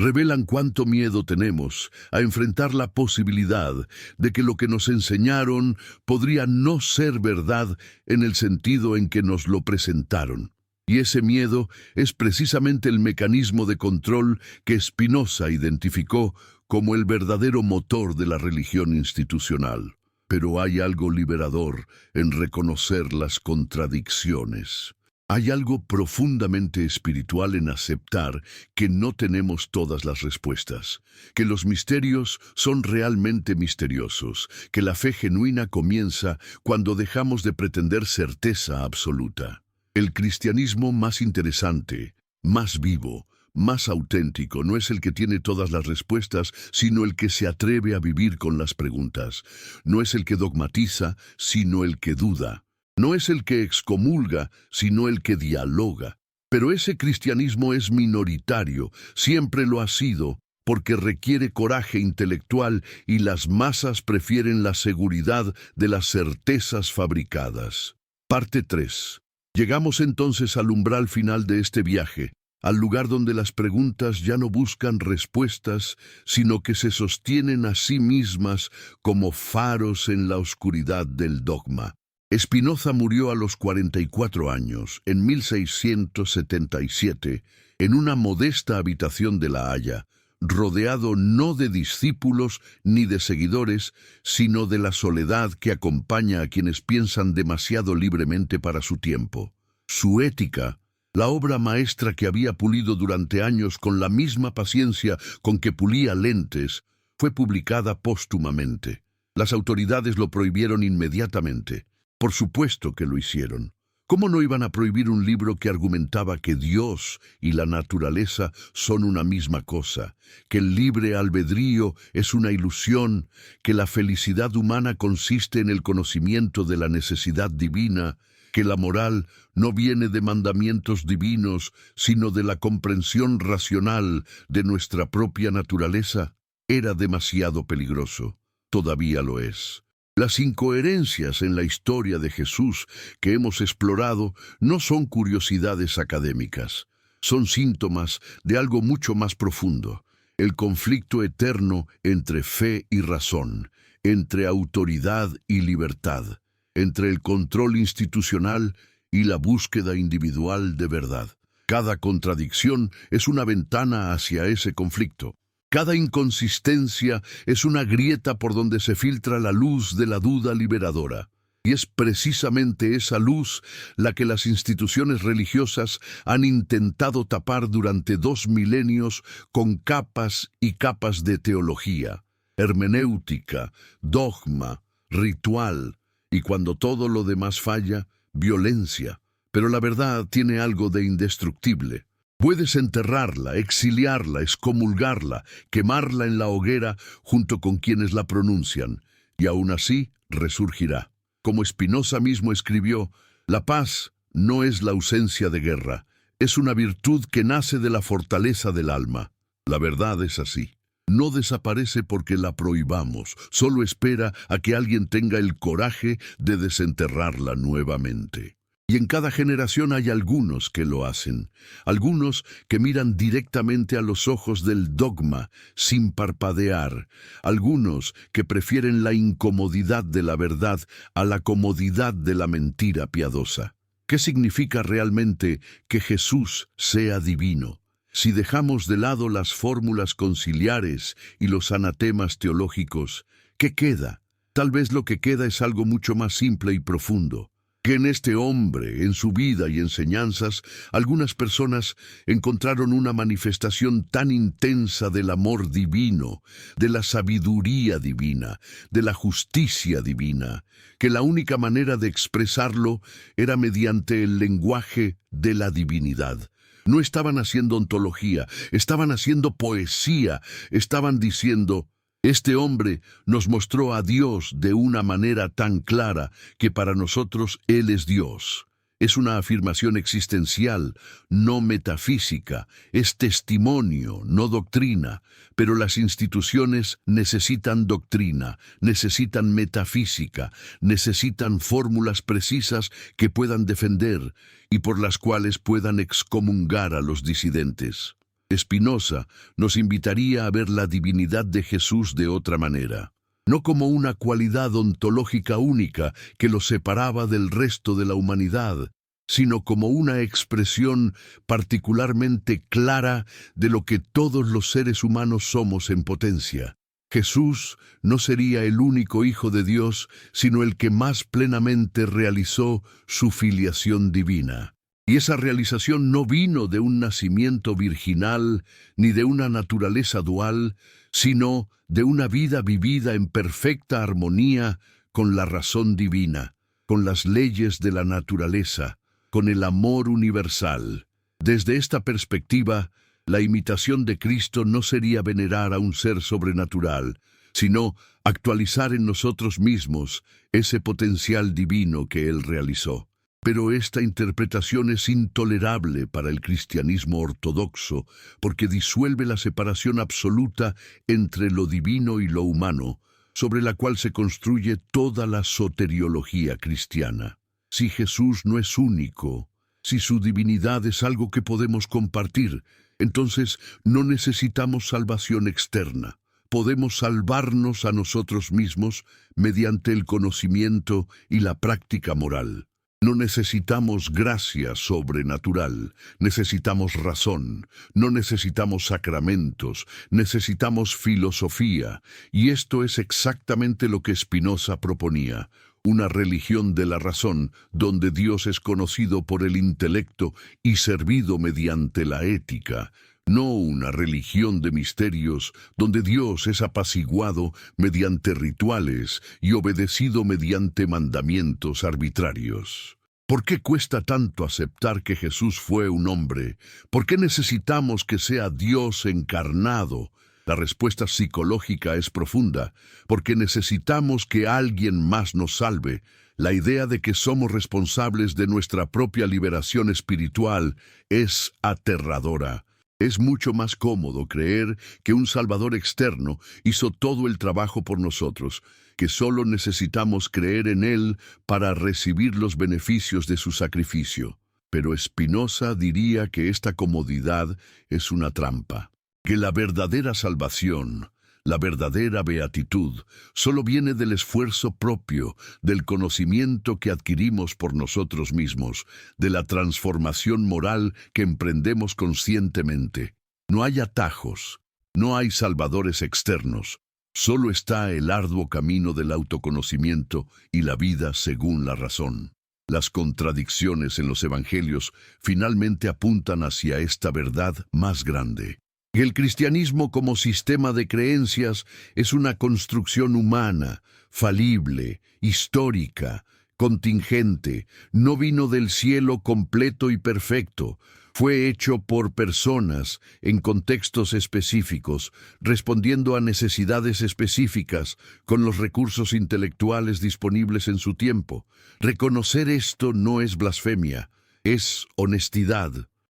[SPEAKER 1] Revelan cuánto miedo tenemos a enfrentar la posibilidad de que lo que nos enseñaron podría no ser verdad en el sentido en que nos lo presentaron. Y ese miedo es precisamente el mecanismo de control que Spinoza identificó como el verdadero motor de la religión institucional. Pero hay algo liberador en reconocer las contradicciones. Hay algo profundamente espiritual en aceptar que no tenemos todas las respuestas, que los misterios son realmente misteriosos, que la fe genuina comienza cuando dejamos de pretender certeza absoluta. El cristianismo más interesante, más vivo, más auténtico no es el que tiene todas las respuestas, sino el que se atreve a vivir con las preguntas. No es el que dogmatiza, sino el que duda. No es el que excomulga, sino el que dialoga. Pero ese cristianismo es minoritario, siempre lo ha sido, porque requiere coraje intelectual y las masas prefieren la seguridad de las certezas fabricadas. Parte 3. Llegamos entonces al umbral final de este viaje, al lugar donde las preguntas ya no buscan respuestas, sino que se sostienen a sí mismas como faros en la oscuridad del dogma. Spinoza murió a los 44 años, en 1677, en una modesta habitación de La Haya, rodeado no de discípulos ni de seguidores, sino de la soledad que acompaña a quienes piensan demasiado libremente para su tiempo. Su Ética, la obra maestra que había pulido durante años con la misma paciencia con que pulía lentes, fue publicada póstumamente. Las autoridades lo prohibieron inmediatamente. Por supuesto que lo hicieron. ¿Cómo no iban a prohibir un libro que argumentaba que Dios y la naturaleza son una misma cosa, que el libre albedrío es una ilusión, que la felicidad humana consiste en el conocimiento de la necesidad divina, que la moral no viene de mandamientos divinos, sino de la comprensión racional de nuestra propia naturaleza? Era demasiado peligroso. Todavía lo es. Las incoherencias en la historia de Jesús que hemos explorado no son curiosidades académicas, son síntomas de algo mucho más profundo, el conflicto eterno entre fe y razón, entre autoridad y libertad, entre el control institucional y la búsqueda individual de verdad. Cada contradicción es una ventana hacia ese conflicto. Cada inconsistencia es una grieta por donde se filtra la luz de la duda liberadora. Y es precisamente esa luz la que las instituciones religiosas han intentado tapar durante 2 milenios con capas y capas de teología, hermenéutica, dogma, ritual, y cuando todo lo demás falla, violencia. Pero la verdad tiene algo de indestructible. Puedes enterrarla, exiliarla, excomulgarla, quemarla en la hoguera junto con quienes la pronuncian, y aún así resurgirá. Como Spinoza mismo escribió, la paz no es la ausencia de guerra, es una virtud que nace de la fortaleza del alma. La verdad es así. No desaparece porque la prohibamos, solo espera a que alguien tenga el coraje de desenterrarla nuevamente. Y en cada generación hay algunos que lo hacen, algunos que miran directamente a los ojos del dogma sin parpadear, algunos que prefieren la incomodidad de la verdad a la comodidad de la mentira piadosa. ¿Qué significa realmente que Jesús sea divino? Si dejamos de lado las fórmulas conciliares y los anatemas teológicos, ¿qué queda? Tal vez lo que queda es algo mucho más simple y profundo. que en este hombre, en su vida y enseñanzas, algunas personas encontraron una manifestación tan intensa del amor divino, de la sabiduría divina, de la justicia divina, que la única manera de expresarlo era mediante el lenguaje de la divinidad. No estaban haciendo ontología, estaban haciendo poesía, estaban diciendo: este hombre nos mostró a Dios de una manera tan clara que para nosotros Él es Dios. Es una afirmación existencial, no metafísica, es testimonio, no doctrina, pero las instituciones necesitan doctrina, necesitan metafísica, necesitan fórmulas precisas que puedan defender y por las cuales puedan excomungar a los disidentes. Spinoza nos invitaría a ver la divinidad de Jesús de otra manera, no como una cualidad ontológica única que lo separaba del resto de la humanidad, sino como una expresión particularmente clara de lo que todos los seres humanos somos en potencia. Jesús no sería el único Hijo de Dios, sino el que más plenamente realizó su filiación divina. Y esa realización no vino de un nacimiento virginal ni de una naturaleza dual, sino de una vida vivida en perfecta armonía con la razón divina, con las leyes de la naturaleza, con el amor universal. Desde esta perspectiva, la imitación de Cristo no sería venerar a un ser sobrenatural, sino actualizar en nosotros mismos ese potencial divino que Él realizó. Pero esta interpretación es intolerable para el cristianismo ortodoxo porque disuelve la separación absoluta entre lo divino y lo humano, sobre la cual se construye toda la soteriología cristiana. Si Jesús no es único, si su divinidad es algo que podemos compartir, entonces no necesitamos salvación externa. Podemos salvarnos a nosotros mismos mediante el conocimiento y la práctica moral. No necesitamos gracia sobrenatural, necesitamos razón, no necesitamos sacramentos, necesitamos filosofía, y esto es exactamente lo que Spinoza proponía, una religión de la razón, donde Dios es conocido por el intelecto y servido mediante la ética, no una religión de misterios, donde Dios es apaciguado mediante rituales y obedecido mediante mandamientos arbitrarios. ¿Por qué cuesta tanto aceptar que Jesús fue un hombre? ¿Por qué necesitamos que sea Dios encarnado? La respuesta psicológica es profunda, porque necesitamos que alguien más nos salve. La idea de que somos responsables de nuestra propia liberación espiritual es aterradora. Es mucho más cómodo creer que un Salvador externo hizo todo el trabajo por nosotros, que solo necesitamos creer en Él para recibir los beneficios de su sacrificio. Pero Spinoza diría que esta comodidad es una trampa, que la verdadera salvación, la verdadera beatitud, solo viene del esfuerzo propio, del conocimiento que adquirimos por nosotros mismos, de la transformación moral que emprendemos conscientemente. No hay atajos, no hay salvadores externos, solo está el arduo camino del autoconocimiento y la vida según la razón. Las contradicciones en los evangelios finalmente apuntan hacia esta verdad más grande. El cristianismo como sistema de creencias es una construcción humana, falible, histórica, contingente, no vino del cielo completo y perfecto, fue hecho por personas en contextos específicos, respondiendo a necesidades específicas con los recursos intelectuales disponibles en su tiempo. Reconocer esto no es blasfemia, es honestidad.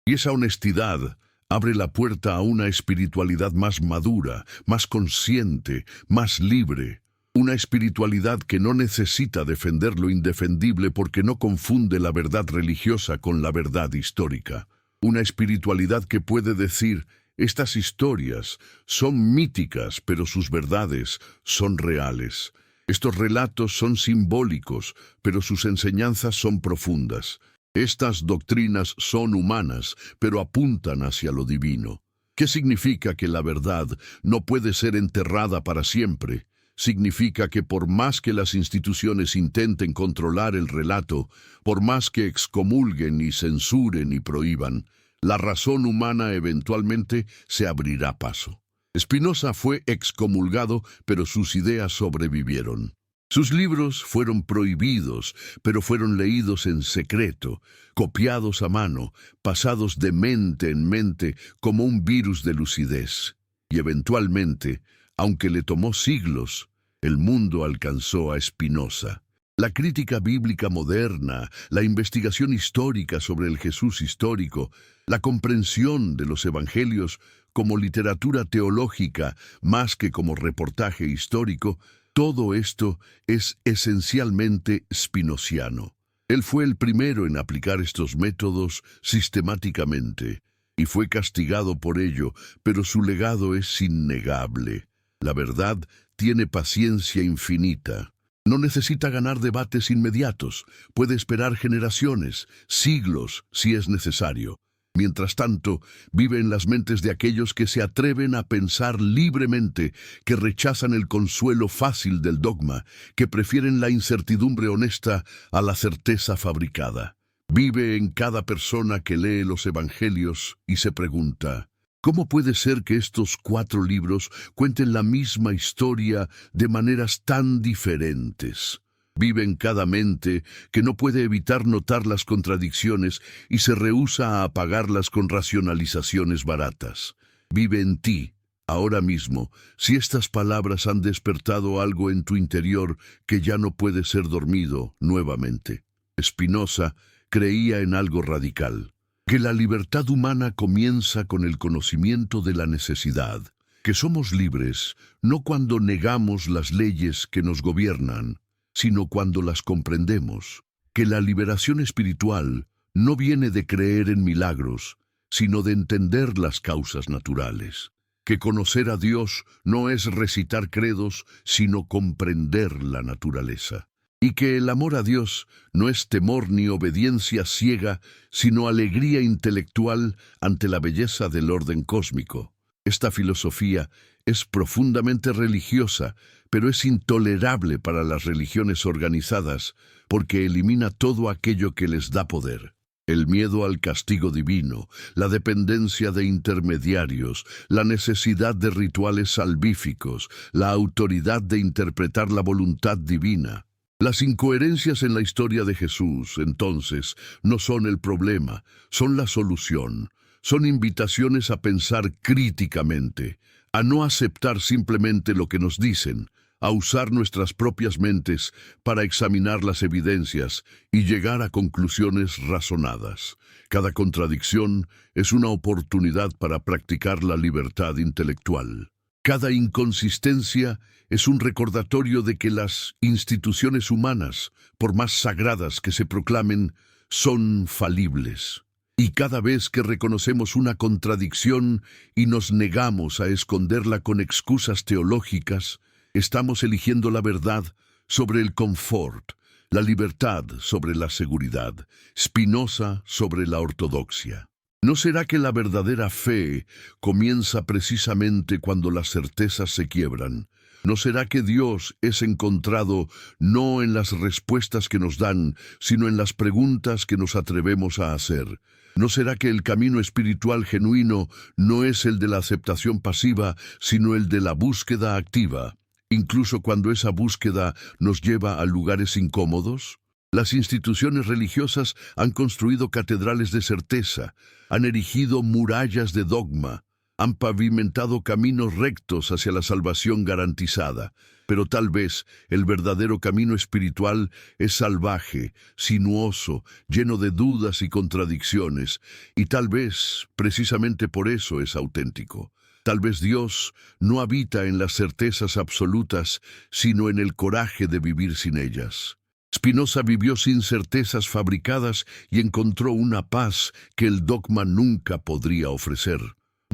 [SPEAKER 1] Y esa honestidad abre la puerta a una espiritualidad más madura, más consciente, más libre. Una espiritualidad que no necesita defender lo indefendible porque no confunde la verdad religiosa con la verdad histórica. Una espiritualidad que puede decir: estas historias son míticas, pero sus verdades son reales. Estos relatos son simbólicos, pero sus enseñanzas son profundas. Estas doctrinas son humanas, pero apuntan hacia lo divino. ¿Qué significa que la verdad no puede ser enterrada para siempre? significa que por más que las instituciones intenten controlar el relato, por más que excomulguen y censuren y prohíban, la razón humana eventualmente se abrirá paso. Spinoza fue excomulgado, pero sus ideas sobrevivieron. Sus libros fueron prohibidos, pero fueron leídos en secreto, copiados a mano, pasados de mente en mente como un virus de lucidez. Y eventualmente, aunque le tomó siglos, el mundo alcanzó a Spinoza. La crítica bíblica moderna, la investigación histórica sobre el Jesús histórico, la comprensión de los evangelios como literatura teológica más que como reportaje histórico, todo esto es esencialmente spinoziano. Él fue el primero en aplicar estos métodos sistemáticamente y fue castigado por ello, pero su legado es innegable. La verdad tiene paciencia infinita. No necesita ganar debates inmediatos, puede esperar generaciones, siglos, si es necesario. Mientras tanto, vive en las mentes de aquellos que se atreven a pensar libremente, que rechazan el consuelo fácil del dogma, que prefieren la incertidumbre honesta a la certeza fabricada. Vive en cada persona que lee los evangelios y se pregunta, ¿cómo puede ser que estos 4 libros cuenten la misma historia de maneras tan diferentes? Vive en cada mente que no puede evitar notar las contradicciones y se rehúsa a apagarlas con racionalizaciones baratas. Vive en ti, ahora mismo, si estas palabras han despertado algo en tu interior que ya no puede ser dormido nuevamente. Spinoza creía en algo radical, que la libertad humana comienza con el conocimiento de la necesidad, que somos libres no cuando negamos las leyes que nos gobiernan, sino cuando las comprendemos, que la liberación espiritual no viene de creer en milagros, sino de entender las causas naturales, que conocer a Dios no es recitar credos, sino comprender la naturaleza, y que el amor a Dios no es temor ni obediencia ciega, sino alegría intelectual ante la belleza del orden cósmico. Esta filosofía es profundamente religiosa, pero es intolerable para las religiones organizadas porque elimina todo aquello que les da poder. El miedo al castigo divino, la dependencia de intermediarios, la necesidad de rituales salvíficos, la autoridad de interpretar la voluntad divina. Las incoherencias en la historia de Jesús, entonces, no son el problema, son la solución. Son invitaciones a pensar críticamente, a no aceptar simplemente lo que nos dicen, a usar nuestras propias mentes para examinar las evidencias y llegar a conclusiones razonadas. Cada contradicción es una oportunidad para practicar la libertad intelectual. Cada inconsistencia es un recordatorio de que las instituciones humanas, por más sagradas que se proclamen, son falibles. Y cada vez que reconocemos una contradicción y nos negamos a esconderla con excusas teológicas, estamos eligiendo la verdad sobre el confort, la libertad sobre la seguridad, Spinoza sobre la ortodoxia. ¿No será que la verdadera fe comienza precisamente cuando las certezas se quiebran? ¿No será que Dios es encontrado no en las respuestas que nos dan, sino en las preguntas que nos atrevemos a hacer? ¿No será que el camino espiritual genuino no es el de la aceptación pasiva, sino el de la búsqueda activa, incluso cuando esa búsqueda nos lleva a lugares incómodos? Las instituciones religiosas han construido catedrales de certeza, han erigido murallas de dogma, han pavimentado caminos rectos hacia la salvación garantizada, pero tal vez el verdadero camino espiritual es salvaje, sinuoso, lleno de dudas y contradicciones, y tal vez, precisamente por eso es auténtico. Tal vez Dios no habita en las certezas absolutas, sino en el coraje de vivir sin ellas. Spinoza vivió sin certezas fabricadas y encontró una paz que el dogma nunca podría ofrecer.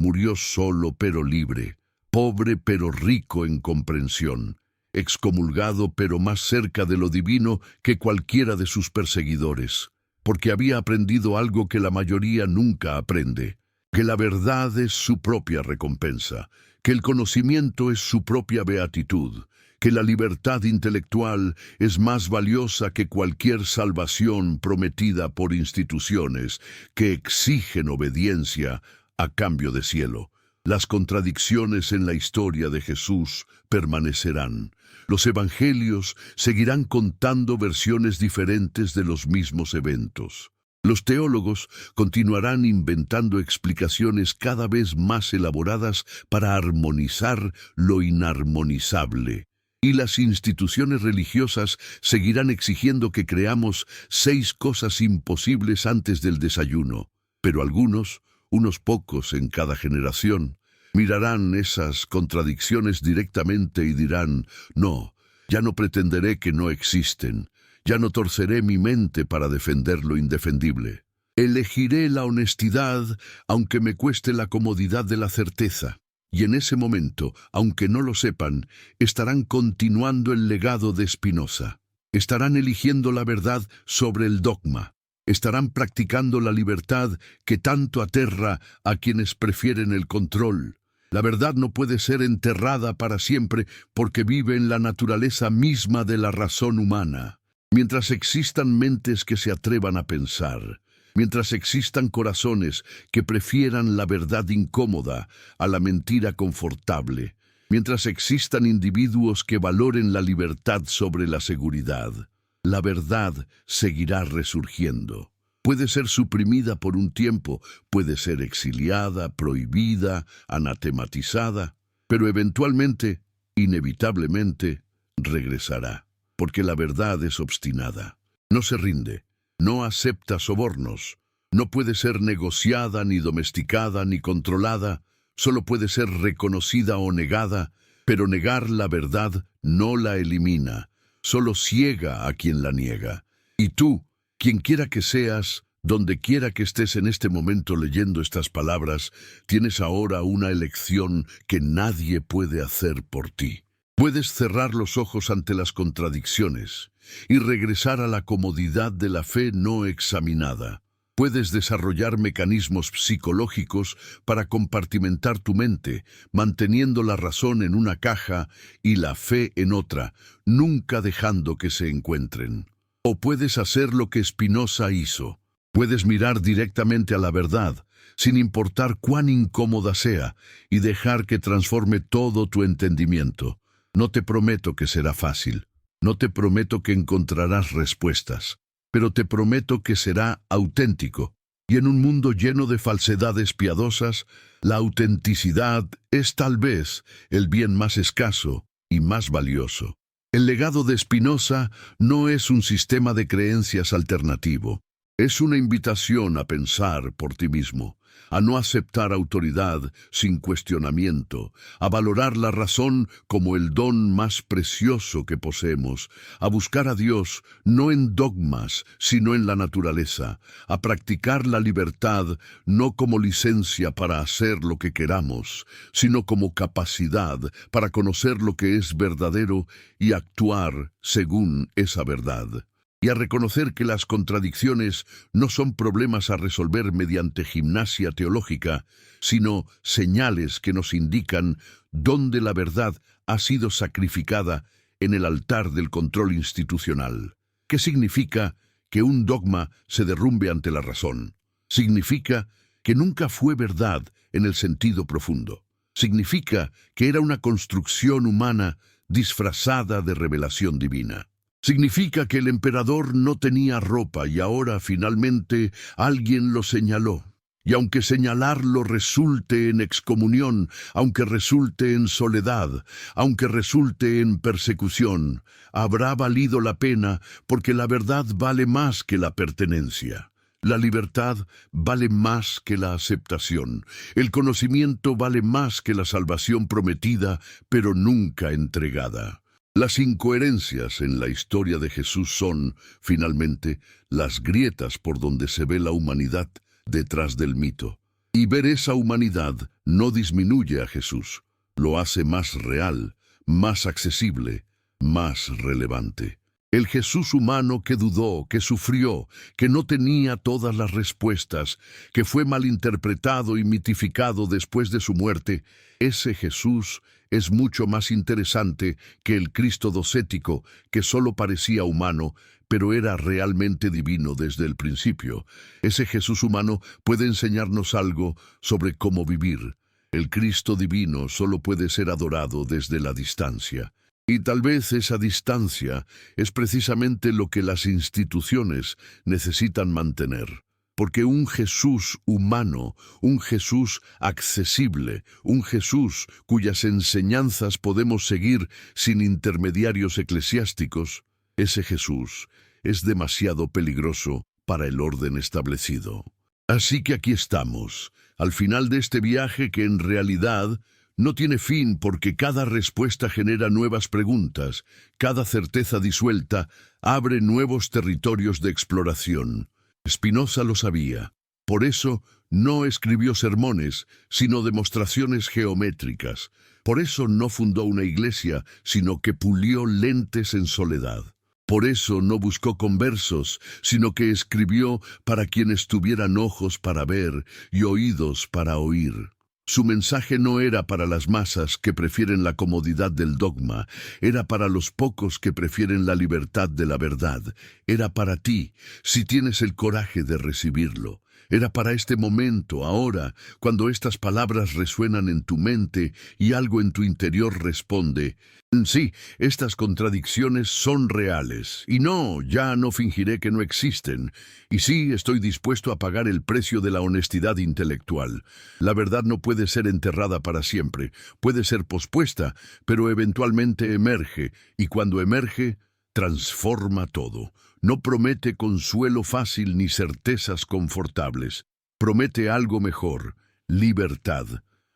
[SPEAKER 1] Murió solo pero libre, pobre pero rico en comprensión, excomulgado pero más cerca de lo divino que cualquiera de sus perseguidores, porque había aprendido algo que la mayoría nunca aprende, que la verdad es su propia recompensa, que el conocimiento es su propia beatitud, que la libertad intelectual es más valiosa que cualquier salvación prometida por instituciones que exigen obediencia a cambio de cielo. Las contradicciones en la historia de Jesús permanecerán. Los evangelios seguirán contando versiones diferentes de los mismos eventos. Los teólogos continuarán inventando explicaciones cada vez más elaboradas para armonizar lo inarmonizable. Y las instituciones religiosas seguirán exigiendo que creamos 6 cosas imposibles antes del desayuno. Pero algunos, unos pocos en cada generación, mirarán esas contradicciones directamente y dirán: no, ya no pretenderé que no existen. Ya no torceré mi mente para defender lo indefendible. Elegiré la honestidad, aunque me cueste la comodidad de la certeza. Y en ese momento, aunque no lo sepan, estarán continuando el legado de Spinoza. Estarán eligiendo la verdad sobre el dogma. Estarán practicando la libertad que tanto aterra a quienes prefieren el control. La verdad no puede ser enterrada para siempre porque vive en la naturaleza misma de la razón humana. Mientras existan mentes que se atrevan a pensar, mientras existan corazones que prefieran la verdad incómoda a la mentira confortable, mientras existan individuos que valoren la libertad sobre la seguridad, la verdad seguirá resurgiendo. Puede ser suprimida por un tiempo, puede ser exiliada, prohibida, anatematizada, pero eventualmente, inevitablemente, regresará. Porque la verdad es obstinada. No se rinde, no acepta sobornos, no puede ser negociada, ni domesticada, ni controlada, solo puede ser reconocida o negada, pero negar la verdad no la elimina, solo ciega a quien la niega. Y tú, quien quiera que seas, donde quiera que estés en este momento leyendo estas palabras, tienes ahora una elección que nadie puede hacer por ti. Puedes cerrar los ojos ante las contradicciones y regresar a la comodidad de la fe no examinada. Puedes desarrollar mecanismos psicológicos para compartimentar tu mente, manteniendo la razón en una caja y la fe en otra, nunca dejando que se encuentren. O puedes hacer lo que Spinoza hizo. Puedes mirar directamente a la verdad, sin importar cuán incómoda sea, y dejar que transforme todo tu entendimiento. No te prometo que será fácil, no te prometo que encontrarás respuestas, pero te prometo que será auténtico. Y en un mundo lleno de falsedades piadosas, la autenticidad es tal vez el bien más escaso y más valioso. El legado de Spinoza no es un sistema de creencias alternativo, es una invitación a pensar por ti mismo, a no aceptar autoridad sin cuestionamiento, a valorar la razón como el don más precioso que poseemos, a buscar a Dios no en dogmas, sino en la naturaleza, a practicar la libertad no como licencia para hacer lo que queramos, sino como capacidad para conocer lo que es verdadero y actuar según esa verdad. Y a reconocer que las contradicciones no son problemas a resolver mediante gimnasia teológica, sino señales que nos indican dónde la verdad ha sido sacrificada en el altar del control institucional. ¿Qué significa que un dogma se derrumbe ante la razón? Significa que nunca fue verdad en el sentido profundo. Significa que era una construcción humana disfrazada de revelación divina. Significa que el emperador no tenía ropa y ahora finalmente alguien lo señaló. Y aunque señalarlo resulte en excomunión, aunque resulte en soledad, aunque resulte en persecución, habrá valido la pena porque la verdad vale más que la pertenencia. La libertad vale más que la aceptación. El conocimiento vale más que la salvación prometida, pero nunca entregada. Las incoherencias en la historia de Jesús son, finalmente, las grietas por donde se ve la humanidad detrás del mito. Y ver esa humanidad no disminuye a Jesús, lo hace más real, más accesible, más relevante. El Jesús humano que dudó, que sufrió, que no tenía todas las respuestas, que fue malinterpretado y mitificado después de su muerte, ese Jesús es mucho más interesante que el Cristo docético, que solo parecía humano, pero era realmente divino desde el principio. Ese Jesús humano puede enseñarnos algo sobre cómo vivir. El Cristo divino solo puede ser adorado desde la distancia. Y tal vez esa distancia es precisamente lo que las instituciones necesitan mantener. Porque un Jesús humano, un Jesús accesible, un Jesús cuyas enseñanzas podemos seguir sin intermediarios eclesiásticos, ese Jesús es demasiado peligroso para el orden establecido. Así que aquí estamos, al final de este viaje que en realidad no tiene fin porque cada respuesta genera nuevas preguntas, cada certeza disuelta abre nuevos territorios de exploración. Spinoza lo sabía. Por eso no escribió sermones, sino demostraciones geométricas. Por eso no fundó una iglesia, sino que pulió lentes en soledad. Por eso no buscó conversos, sino que escribió para quienes tuvieran ojos para ver y oídos para oír. Su mensaje no era para las masas que prefieren la comodidad del dogma, era para los pocos que prefieren la libertad de la verdad, era para ti, si tienes el coraje de recibirlo. Era para este momento, ahora, cuando estas palabras resuenan en tu mente y algo en tu interior responde: sí, estas contradicciones son reales, y no, ya no fingiré que no existen, y sí, estoy dispuesto a pagar el precio de la honestidad intelectual. La verdad no puede ser enterrada para siempre, puede ser pospuesta, pero eventualmente emerge, y cuando emerge, transforma todo. No promete consuelo fácil ni certezas confortables. Promete algo mejor: libertad.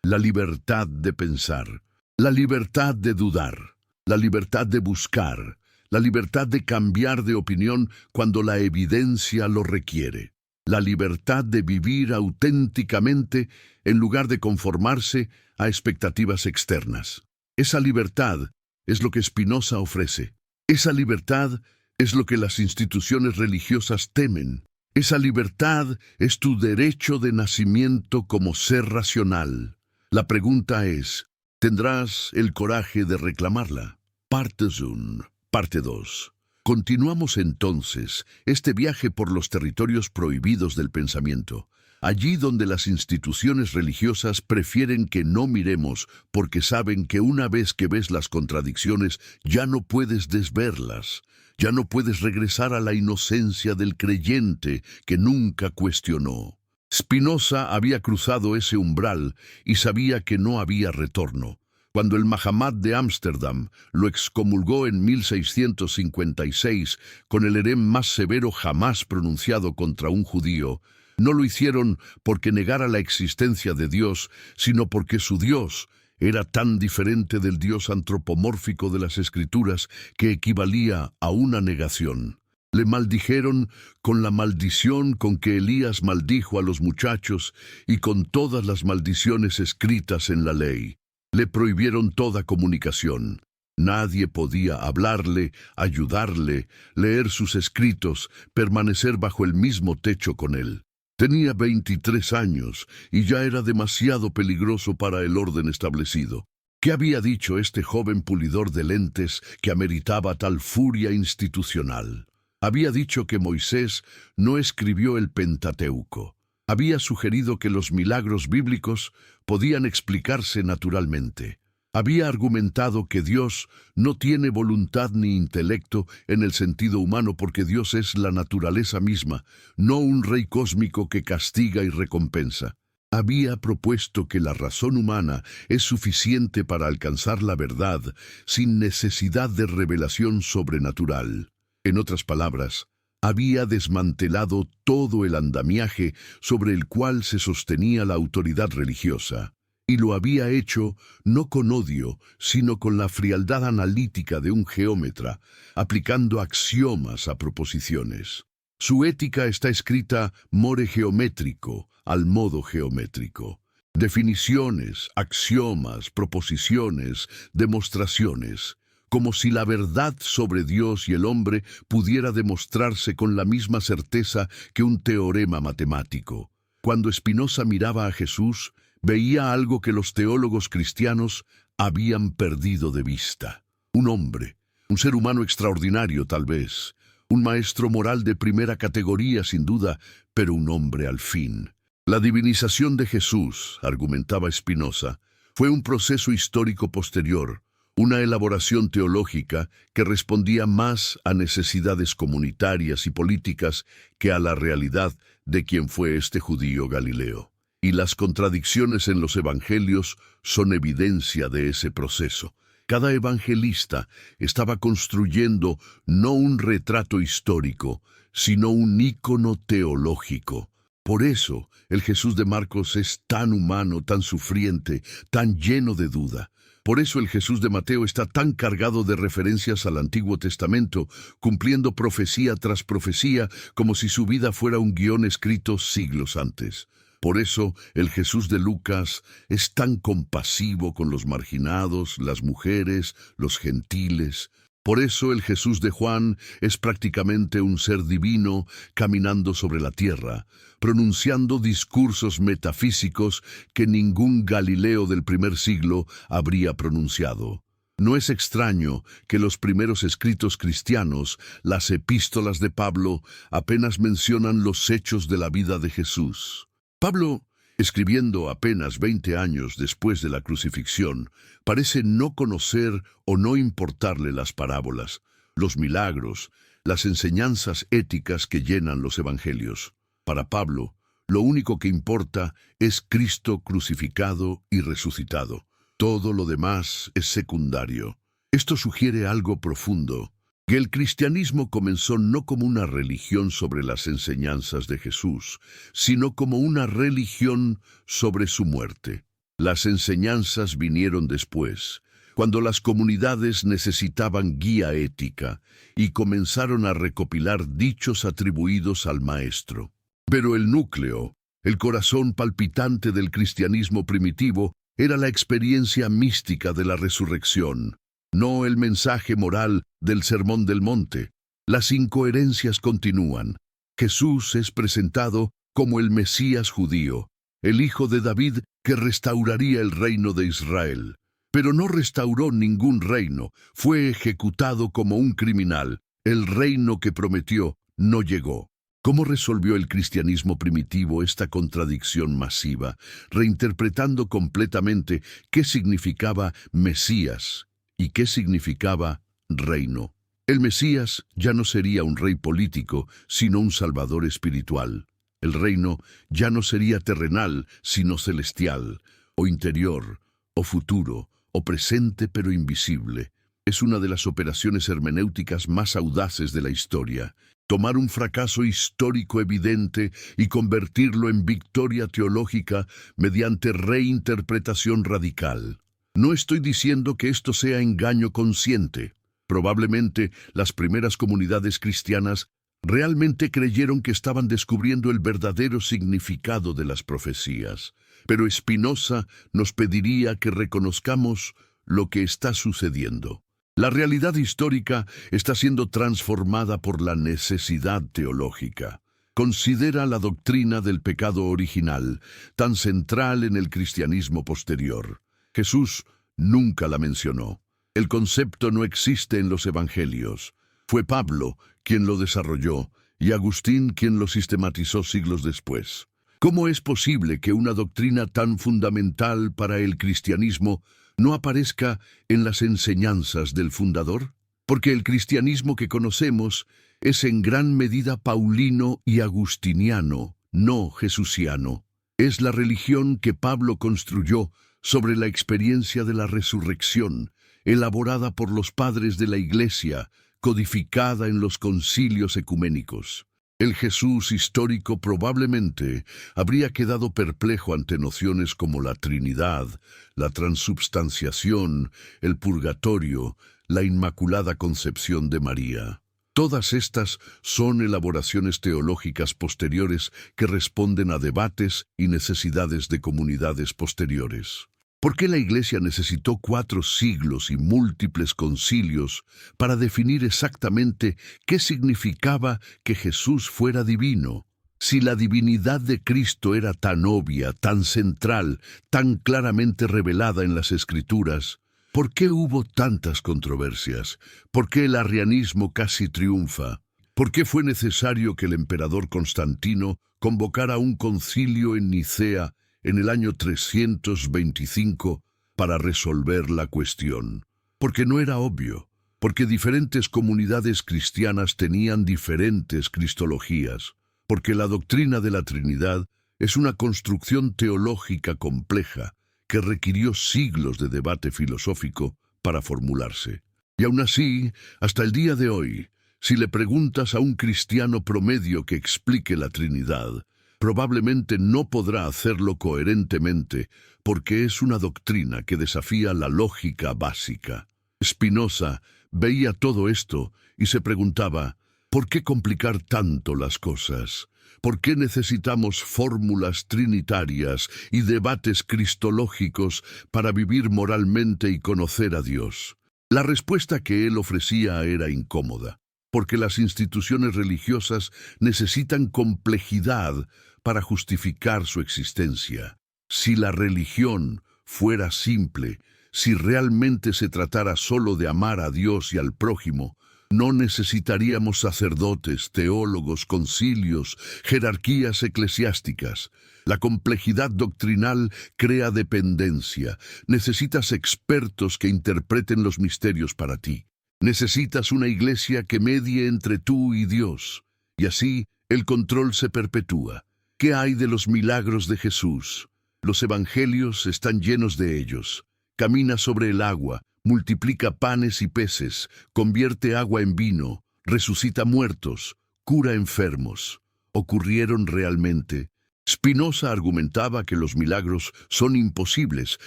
[SPEAKER 1] La libertad de pensar, la libertad de dudar, la libertad de buscar, la libertad de cambiar de opinión cuando la evidencia lo requiere, la libertad de vivir auténticamente en lugar de conformarse a expectativas externas. Esa libertad es lo que Spinoza ofrece. Esa libertad es lo que las instituciones religiosas temen. Esa libertad es tu derecho de nacimiento como ser racional. La pregunta es: ¿tendrás el coraje de reclamarla? Parte 1. Parte 2. Continuamos entonces este viaje por los territorios prohibidos del pensamiento, allí donde las instituciones religiosas prefieren que no miremos porque saben que una vez que ves las contradicciones ya no puedes desverlas, ya no puedes regresar a la inocencia del creyente que nunca cuestionó. Spinoza había cruzado ese umbral y sabía que no había retorno. Cuando el Mahamat de Ámsterdam lo excomulgó en 1656 con el herem más severo jamás pronunciado contra un judío, no lo hicieron porque negara la existencia de Dios, sino porque su Dios era tan diferente del Dios antropomórfico de las Escrituras que equivalía a una negación. Le maldijeron con la maldición con que Elías maldijo a los muchachos y con todas las maldiciones escritas en la ley. Le prohibieron toda comunicación. Nadie podía hablarle, ayudarle, leer sus escritos, permanecer bajo el mismo techo con él. Tenía 23 años y ya era demasiado peligroso para el orden establecido. ¿Qué había dicho este joven pulidor de lentes que ameritaba tal furia institucional? Había dicho que Moisés no escribió el Pentateuco. Había sugerido que los milagros bíblicos podían explicarse naturalmente. Había argumentado que Dios no tiene voluntad ni intelecto en el sentido humano porque Dios es la naturaleza misma, no un rey cósmico que castiga y recompensa. Había propuesto que la razón humana es suficiente para alcanzar la verdad sin necesidad de revelación sobrenatural. En otras palabras, había desmantelado todo el andamiaje sobre el cual se sostenía la autoridad religiosa. Y lo había hecho no con odio, sino con la frialdad analítica de un geómetra, aplicando axiomas a proposiciones. Su ética está escrita more geométrico, al modo geométrico. Definiciones, axiomas, proposiciones, demostraciones. como si la verdad sobre Dios y el hombre pudiera demostrarse con la misma certeza que un teorema matemático. Cuando Spinoza miraba a Jesús, veía algo que los teólogos cristianos habían perdido de vista. Un hombre, un ser humano extraordinario tal vez, un maestro moral de primera categoría sin duda, pero un hombre al fin. La divinización de Jesús, argumentaba Spinoza, fue un proceso histórico posterior, una elaboración teológica que respondía más a necesidades comunitarias y políticas que a la realidad de quien fue este judío Galileo. Y las contradicciones en los evangelios son evidencia de ese proceso. Cada evangelista estaba construyendo no un retrato histórico, sino un ícono teológico. Por eso, el Jesús de Marcos es tan humano, tan sufriente, tan lleno de duda. Por eso el Jesús de Mateo está tan cargado de referencias al Antiguo Testamento, cumpliendo profecía tras profecía, como si su vida fuera un guión escrito siglos antes. Por eso el Jesús de Lucas es tan compasivo con los marginados, las mujeres, los gentiles. Por eso el Jesús de Juan es prácticamente un ser divino caminando sobre la tierra, pronunciando discursos metafísicos que ningún Galileo del primer siglo habría pronunciado. No es extraño que los primeros escritos cristianos, las epístolas de Pablo, apenas mencionan los hechos de la vida de Jesús. Pablo, escribiendo apenas 20 años después de la crucifixión, parece no conocer o no importarle las parábolas, los milagros, las enseñanzas éticas que llenan los evangelios. Para Pablo, lo único que importa es Cristo crucificado y resucitado. Todo lo demás es secundario. Esto sugiere algo profundo, que el cristianismo comenzó no como una religión sobre las enseñanzas de Jesús, sino como una religión sobre su muerte. Las enseñanzas vinieron después, cuando las comunidades necesitaban guía ética y comenzaron a recopilar dichos atribuidos al Maestro. Pero el núcleo, el corazón palpitante del cristianismo primitivo, era la experiencia mística de la resurrección, no el mensaje moral del Sermón del Monte. Las incoherencias continúan. Jesús es presentado como el Mesías judío, el hijo de David que restauraría el reino de Israel. Pero no restauró ningún reino, fue ejecutado como un criminal. El reino que prometió no llegó. ¿Cómo resolvió el cristianismo primitivo esta contradicción masiva, reinterpretando completamente qué significaba Mesías y qué significaba reino? El Mesías ya no sería un rey político, sino un salvador espiritual. El reino ya no sería terrenal, sino celestial, o interior, o futuro, o presente pero invisible. Es una de las operaciones hermenéuticas más audaces de la historia. Tomar un fracaso histórico evidente y convertirlo en victoria teológica mediante reinterpretación radical. No estoy diciendo que esto sea engaño consciente. Probablemente las primeras comunidades cristianas realmente creyeron que estaban descubriendo el verdadero significado de las profecías. Pero Spinoza nos pediría que reconozcamos lo que está sucediendo. La realidad histórica está siendo transformada por la necesidad teológica. Considera la doctrina del pecado original, tan central en el cristianismo posterior. Jesús nunca la mencionó. El concepto no existe en los evangelios. Fue Pablo quien lo desarrolló y Agustín quien lo sistematizó siglos después. ¿Cómo es posible que una doctrina tan fundamental para el cristianismo no aparezca en las enseñanzas del fundador? Porque el cristianismo que conocemos es en gran medida paulino y agustiniano, no jesuciano. Es la religión que Pablo construyó sobre la experiencia de la resurrección, elaborada por los padres de la Iglesia, codificada en los concilios ecuménicos. El Jesús histórico probablemente habría quedado perplejo ante nociones como la Trinidad, la transubstanciación, el purgatorio, la Inmaculada Concepción de María. Todas estas son elaboraciones teológicas posteriores que responden a debates y necesidades de comunidades posteriores. ¿Por qué la Iglesia necesitó 4 siglos y múltiples concilios para definir exactamente qué significaba que Jesús fuera divino? Si la divinidad de Cristo era tan obvia, tan central, tan claramente revelada en las Escrituras, ¿por qué hubo tantas controversias? ¿Por qué el arrianismo casi triunfa? ¿Por qué fue necesario que el emperador Constantino convocara un concilio en Nicea en el año 325 para resolver la cuestión? Porque no era obvio, porque diferentes comunidades cristianas tenían diferentes cristologías, porque la doctrina de la Trinidad es una construcción teológica compleja que requirió siglos de debate filosófico para formularse. Y aún así, hasta el día de hoy, si le preguntas a un cristiano promedio que explique la Trinidad, probablemente no podrá hacerlo coherentemente porque es una doctrina que desafía la lógica básica. Spinoza veía todo esto y se preguntaba, ¿por qué complicar tanto las cosas? ¿Por qué necesitamos fórmulas trinitarias y debates cristológicos para vivir moralmente y conocer a Dios? La respuesta que él ofrecía era incómoda, porque las instituciones religiosas necesitan complejidad para justificar su existencia. Si la religión fuera simple, si realmente se tratara solo de amar a Dios y al prójimo, no necesitaríamos sacerdotes, teólogos, concilios, jerarquías eclesiásticas. La complejidad doctrinal crea dependencia. Necesitas expertos que interpreten los misterios para ti. Necesitas una iglesia que medie entre tú y Dios. Y así el control se perpetúa. ¿Qué hay de los milagros de Jesús? Los evangelios están llenos de ellos. Camina sobre el agua, multiplica panes y peces, convierte agua en vino, resucita muertos, cura enfermos. ¿Ocurrieron realmente? Spinoza argumentaba que los milagros son imposibles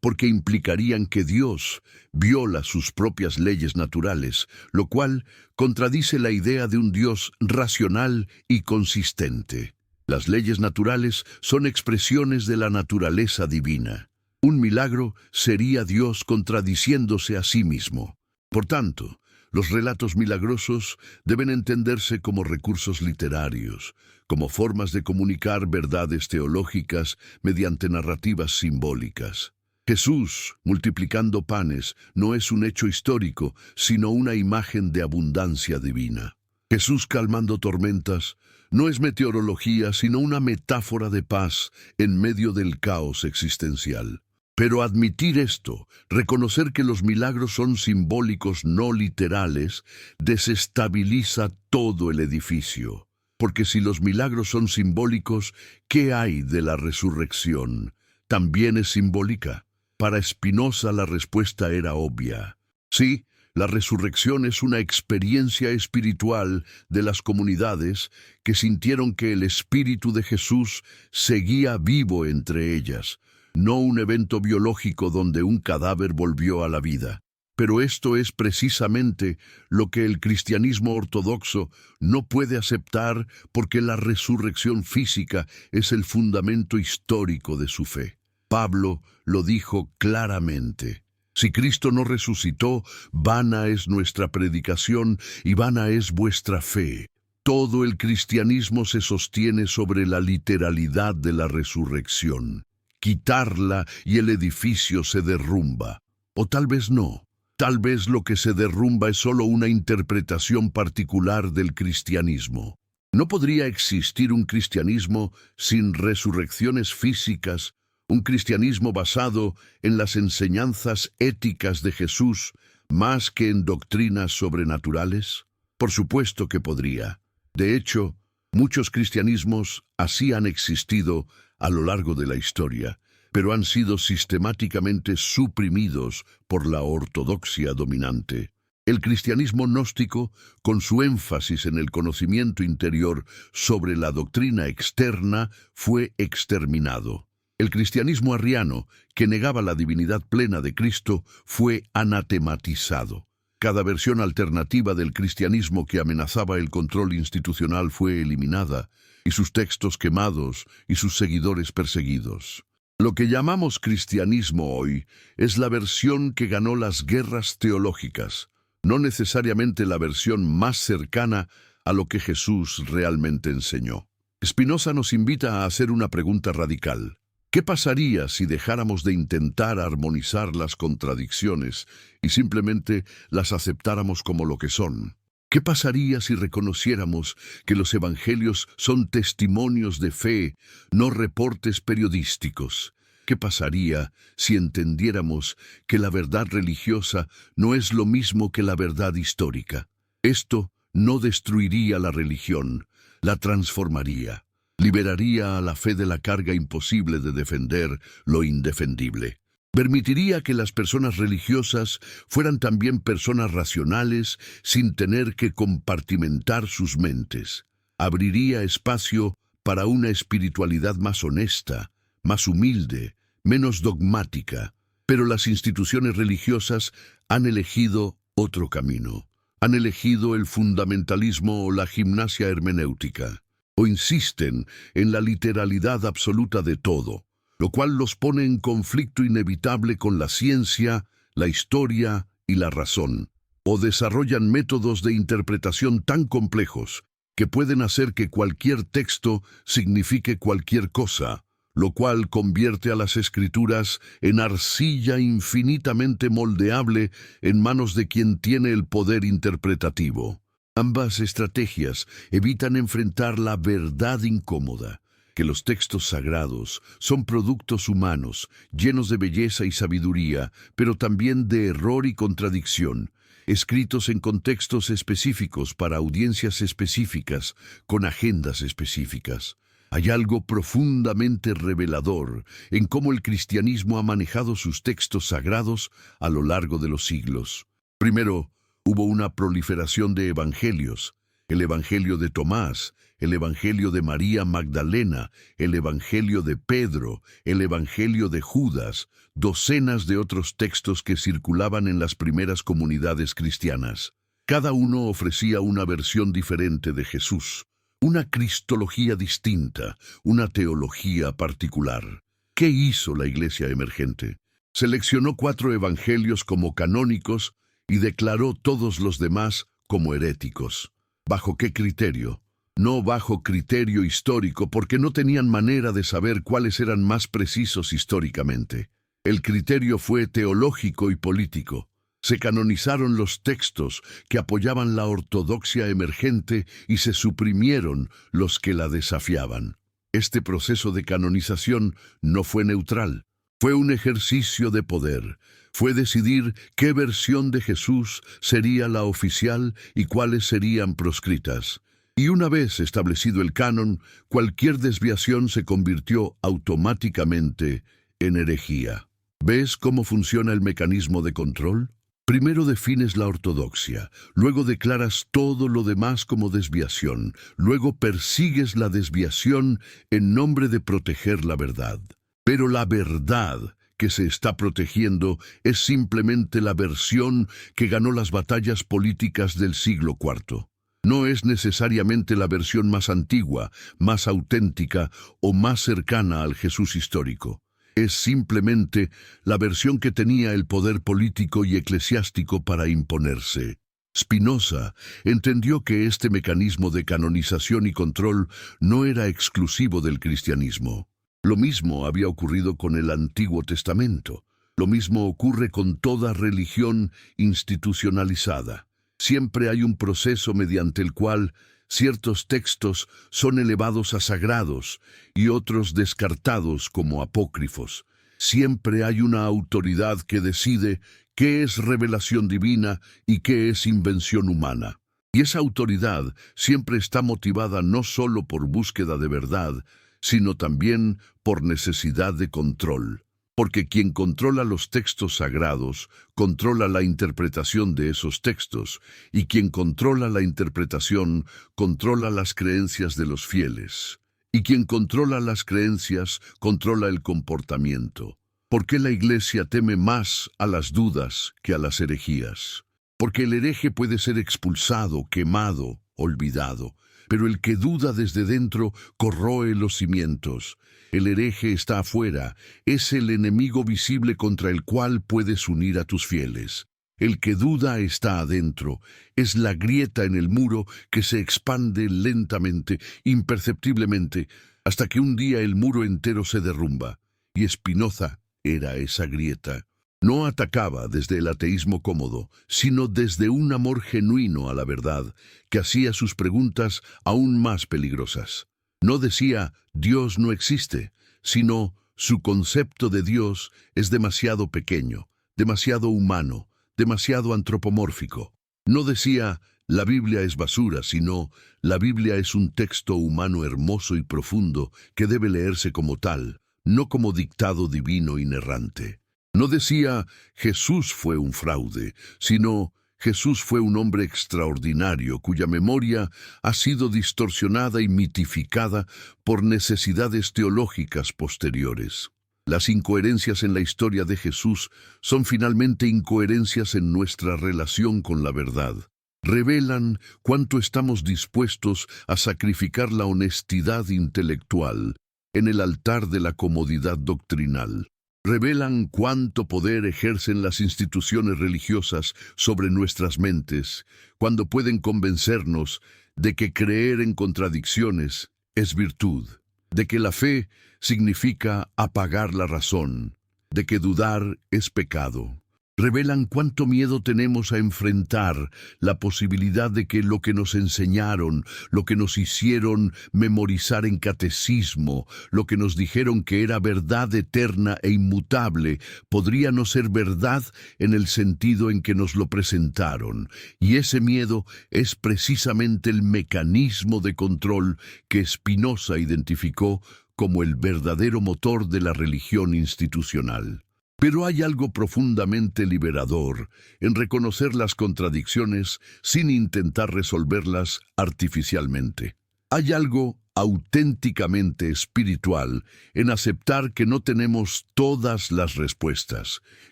[SPEAKER 1] porque implicarían que Dios viola sus propias leyes naturales, lo cual contradice la idea de un Dios racional y consistente. Las leyes naturales son expresiones de la naturaleza divina. Un milagro sería Dios contradiciéndose a sí mismo. Por tanto, los relatos milagrosos deben entenderse como recursos literarios, como formas de comunicar verdades teológicas mediante narrativas simbólicas. Jesús, multiplicando panes, no es un hecho histórico, sino una imagen de abundancia divina. Jesús calmando tormentas no es meteorología, sino una metáfora de paz en medio del caos existencial. Pero admitir esto, reconocer que los milagros son simbólicos no literales, desestabiliza todo el edificio. Porque si los milagros son simbólicos, ¿qué hay de la resurrección? ¿También es simbólica? Para Spinoza la respuesta era obvia. Sí, la resurrección es una experiencia espiritual de las comunidades que sintieron que el Espíritu de Jesús seguía vivo entre ellas, no un evento biológico donde un cadáver volvió a la vida. Pero esto es precisamente lo que el cristianismo ortodoxo no puede aceptar porque la resurrección física es el fundamento histórico de su fe. Pablo lo dijo claramente. Si Cristo no resucitó, vana es nuestra predicación y vana es vuestra fe. Todo el cristianismo se sostiene sobre la literalidad de la resurrección. Quitarla y el edificio se derrumba. O tal vez no. Tal vez lo que se derrumba es solo una interpretación particular del cristianismo. ¿No podría existir un cristianismo sin resurrecciones físicas? Un cristianismo basado en las enseñanzas éticas de Jesús más que en doctrinas sobrenaturales? Por supuesto que podría. De hecho, muchos cristianismos así han existido a lo largo de la historia, pero han sido sistemáticamente suprimidos por la ortodoxia dominante. El cristianismo gnóstico, con su énfasis en el conocimiento interior sobre la doctrina externa, fue exterminado. El cristianismo arriano, que negaba la divinidad plena de Cristo, fue anatematizado. Cada versión alternativa del cristianismo que amenazaba el control institucional fue eliminada, y sus textos quemados y sus seguidores perseguidos. Lo que llamamos cristianismo hoy es la versión que ganó las guerras teológicas, no necesariamente la versión más cercana a lo que Jesús realmente enseñó. Spinoza nos invita a hacer una pregunta radical. ¿Qué pasaría si dejáramos de intentar armonizar las contradicciones y simplemente las aceptáramos como lo que son? ¿Qué pasaría si reconociéramos que los evangelios son testimonios de fe, no reportes periodísticos? ¿Qué pasaría si entendiéramos que la verdad religiosa no es lo mismo que la verdad histórica? Esto no destruiría la religión, la transformaría. Liberaría a la fe de la carga imposible de defender lo indefendible. Permitiría que las personas religiosas fueran también personas racionales sin tener que compartimentar sus mentes. Abriría espacio para una espiritualidad más honesta, más humilde, menos dogmática. Pero las instituciones religiosas han elegido otro camino. Han elegido el fundamentalismo o la gimnasia hermenéutica. O insisten en la literalidad absoluta de todo, lo cual los pone en conflicto inevitable con la ciencia, la historia y la razón. O desarrollan métodos de interpretación tan complejos que pueden hacer que cualquier texto signifique cualquier cosa, lo cual convierte a las escrituras en arcilla infinitamente moldeable en manos de quien tiene el poder interpretativo. Ambas estrategias evitan enfrentar la verdad incómoda, que los textos sagrados son productos humanos, llenos de belleza y sabiduría, pero también de error y contradicción, escritos en contextos específicos para audiencias específicas, con agendas específicas. Hay algo profundamente revelador en cómo el cristianismo ha manejado sus textos sagrados a lo largo de los siglos. Primero, hubo una proliferación de evangelios, el Evangelio de Tomás, el Evangelio de María Magdalena, el Evangelio de Pedro, el Evangelio de Judas, docenas de otros textos que circulaban en las primeras comunidades cristianas. Cada uno ofrecía una versión diferente de Jesús, una cristología distinta, una teología particular. ¿Qué hizo la Iglesia emergente? Seleccionó 4 evangelios como canónicos y declaró todos los demás como heréticos. ¿Bajo qué criterio? No bajo criterio histórico, porque no tenían manera de saber cuáles eran más precisos históricamente. El criterio fue teológico y político. Se canonizaron los textos que apoyaban la ortodoxia emergente y se suprimieron los que la desafiaban. Este proceso de canonización no fue neutral. Fue un ejercicio de poder. Fue decidir qué versión de Jesús sería la oficial y cuáles serían proscritas. Y una vez establecido el canon, cualquier desviación se convirtió automáticamente en herejía. ¿Ves cómo funciona el mecanismo de control? Primero defines la ortodoxia, luego declaras todo lo demás como desviación, luego persigues la desviación en nombre de proteger la verdad. Pero la verdad que se está protegiendo es simplemente la versión que ganó las batallas políticas del siglo IV. No es necesariamente la versión más antigua, más auténtica o más cercana al Jesús histórico. Es simplemente la versión que tenía el poder político y eclesiástico para imponerse. Spinoza entendió que este mecanismo de canonización y control no era exclusivo del cristianismo. Lo mismo había ocurrido con el Antiguo Testamento. Lo mismo ocurre con toda religión institucionalizada. Siempre hay un proceso mediante el cual ciertos textos son elevados a sagrados y otros descartados como apócrifos. Siempre hay una autoridad que decide qué es revelación divina y qué es invención humana. Y esa autoridad siempre está motivada no solo por búsqueda de verdad, sino también por necesidad de control. Porque quien controla los textos sagrados, controla la interpretación de esos textos, y quien controla la interpretación, controla las creencias de los fieles. Y quien controla las creencias, controla el comportamiento. ¿Por qué la Iglesia teme más a las dudas que a las herejías? Porque el hereje puede ser expulsado, quemado, olvidado, pero el que duda desde dentro corroe los cimientos. El hereje está afuera, es el enemigo visible contra el cual puedes unir a tus fieles. El que duda está adentro, es la grieta en el muro que se expande lentamente, imperceptiblemente, hasta que un día el muro entero se derrumba. Y Spinoza era esa grieta. No atacaba desde el ateísmo cómodo, sino desde un amor genuino a la verdad, que hacía sus preguntas aún más peligrosas. No decía, Dios no existe, sino, su concepto de Dios es demasiado pequeño, demasiado humano, demasiado antropomórfico. No decía, la Biblia es basura, sino, la Biblia es un texto humano hermoso y profundo que debe leerse como tal, no como dictado divino inerrante. No decía, Jesús fue un fraude, sino, Jesús fue un hombre extraordinario cuya memoria ha sido distorsionada y mitificada por necesidades teológicas posteriores. Las incoherencias en la historia de Jesús son finalmente incoherencias en nuestra relación con la verdad. Revelan cuánto estamos dispuestos a sacrificar la honestidad intelectual en el altar de la comodidad doctrinal. Revelan cuánto poder ejercen las instituciones religiosas sobre nuestras mentes cuando pueden convencernos de que creer en contradicciones es virtud, de que la fe significa apagar la razón, de que dudar es pecado. Revelan cuánto miedo tenemos a enfrentar la posibilidad de que lo que nos enseñaron, lo que nos hicieron memorizar en catecismo, lo que nos dijeron que era verdad eterna e inmutable, podría no ser verdad en el sentido en que nos lo presentaron. Y ese miedo es precisamente el mecanismo de control que Spinoza identificó como el verdadero motor de la religión institucional. Pero hay algo profundamente liberador en reconocer las contradicciones sin intentar resolverlas artificialmente. Hay algo auténticamente espiritual en aceptar que no tenemos todas las respuestas,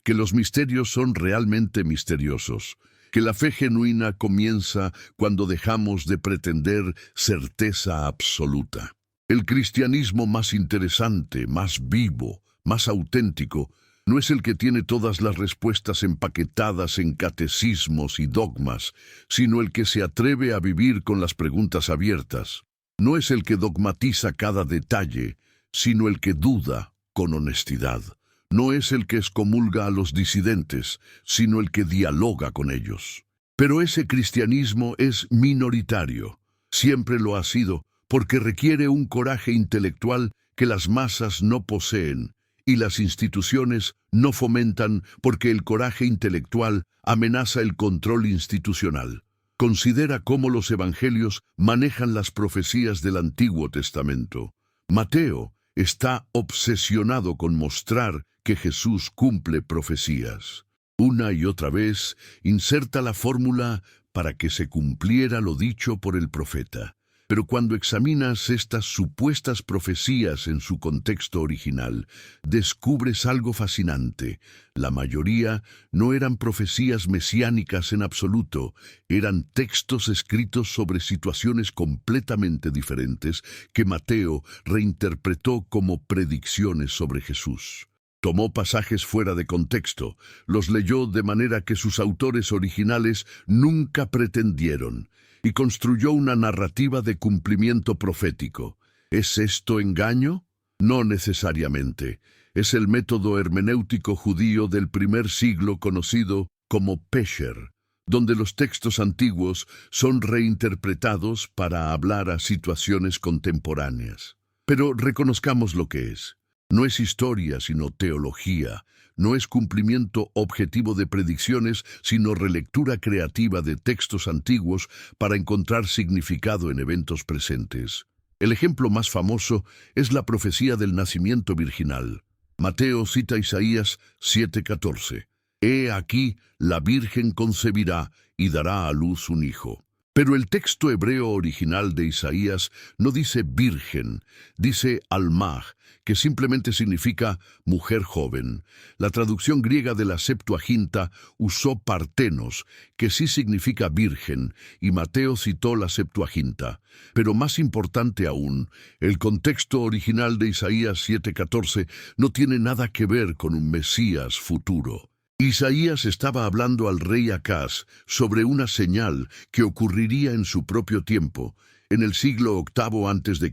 [SPEAKER 1] que los misterios son realmente misteriosos, que la fe genuina comienza cuando dejamos de pretender certeza absoluta. El cristianismo más interesante, más vivo, más auténtico, no es el que tiene todas las respuestas empaquetadas en catecismos y dogmas, sino el que se atreve a vivir con las preguntas abiertas. No es el que dogmatiza cada detalle, sino el que duda con honestidad. No es el que excomulga a los disidentes, sino el que dialoga con ellos. Pero ese cristianismo es minoritario. Siempre lo ha sido, porque requiere un coraje intelectual que las masas no poseen, y las instituciones no fomentan porque el coraje intelectual amenaza el control institucional. Considera cómo los evangelios manejan las profecías del Antiguo Testamento. Mateo está obsesionado con mostrar que Jesús cumple profecías. Una y otra vez inserta la fórmula para que se cumpliera lo dicho por el profeta. Pero cuando examinas estas supuestas profecías en su contexto original, descubres algo fascinante. La mayoría no eran profecías mesiánicas en absoluto, eran textos escritos sobre situaciones completamente diferentes que Mateo reinterpretó como predicciones sobre Jesús. Tomó pasajes fuera de contexto, los leyó de manera que sus autores originales nunca pretendieron, y construyó una narrativa de cumplimiento profético. ¿Es esto engaño? No necesariamente. Es el método hermenéutico judío del primer siglo conocido como Pesher, donde los textos antiguos son reinterpretados para hablar a situaciones contemporáneas. Pero reconozcamos lo que es. No es historia, sino teología. No es cumplimiento objetivo de predicciones, sino relectura creativa de textos antiguos para encontrar significado en eventos presentes. El ejemplo más famoso es la profecía del nacimiento virginal. Mateo cita Isaías 7:14. He aquí, la Virgen concebirá y dará a luz un hijo. Pero el texto hebreo original de Isaías no dice virgen, dice almah, que simplemente significa mujer joven. La traducción griega de la Septuaginta usó partenos, que sí significa virgen, y Mateo citó la Septuaginta. Pero más importante aún, el contexto original de Isaías 7:14 no tiene nada que ver con un Mesías futuro. Isaías estaba hablando al rey Acaz sobre una señal que ocurriría en su propio tiempo, en el siglo VIII a.C.,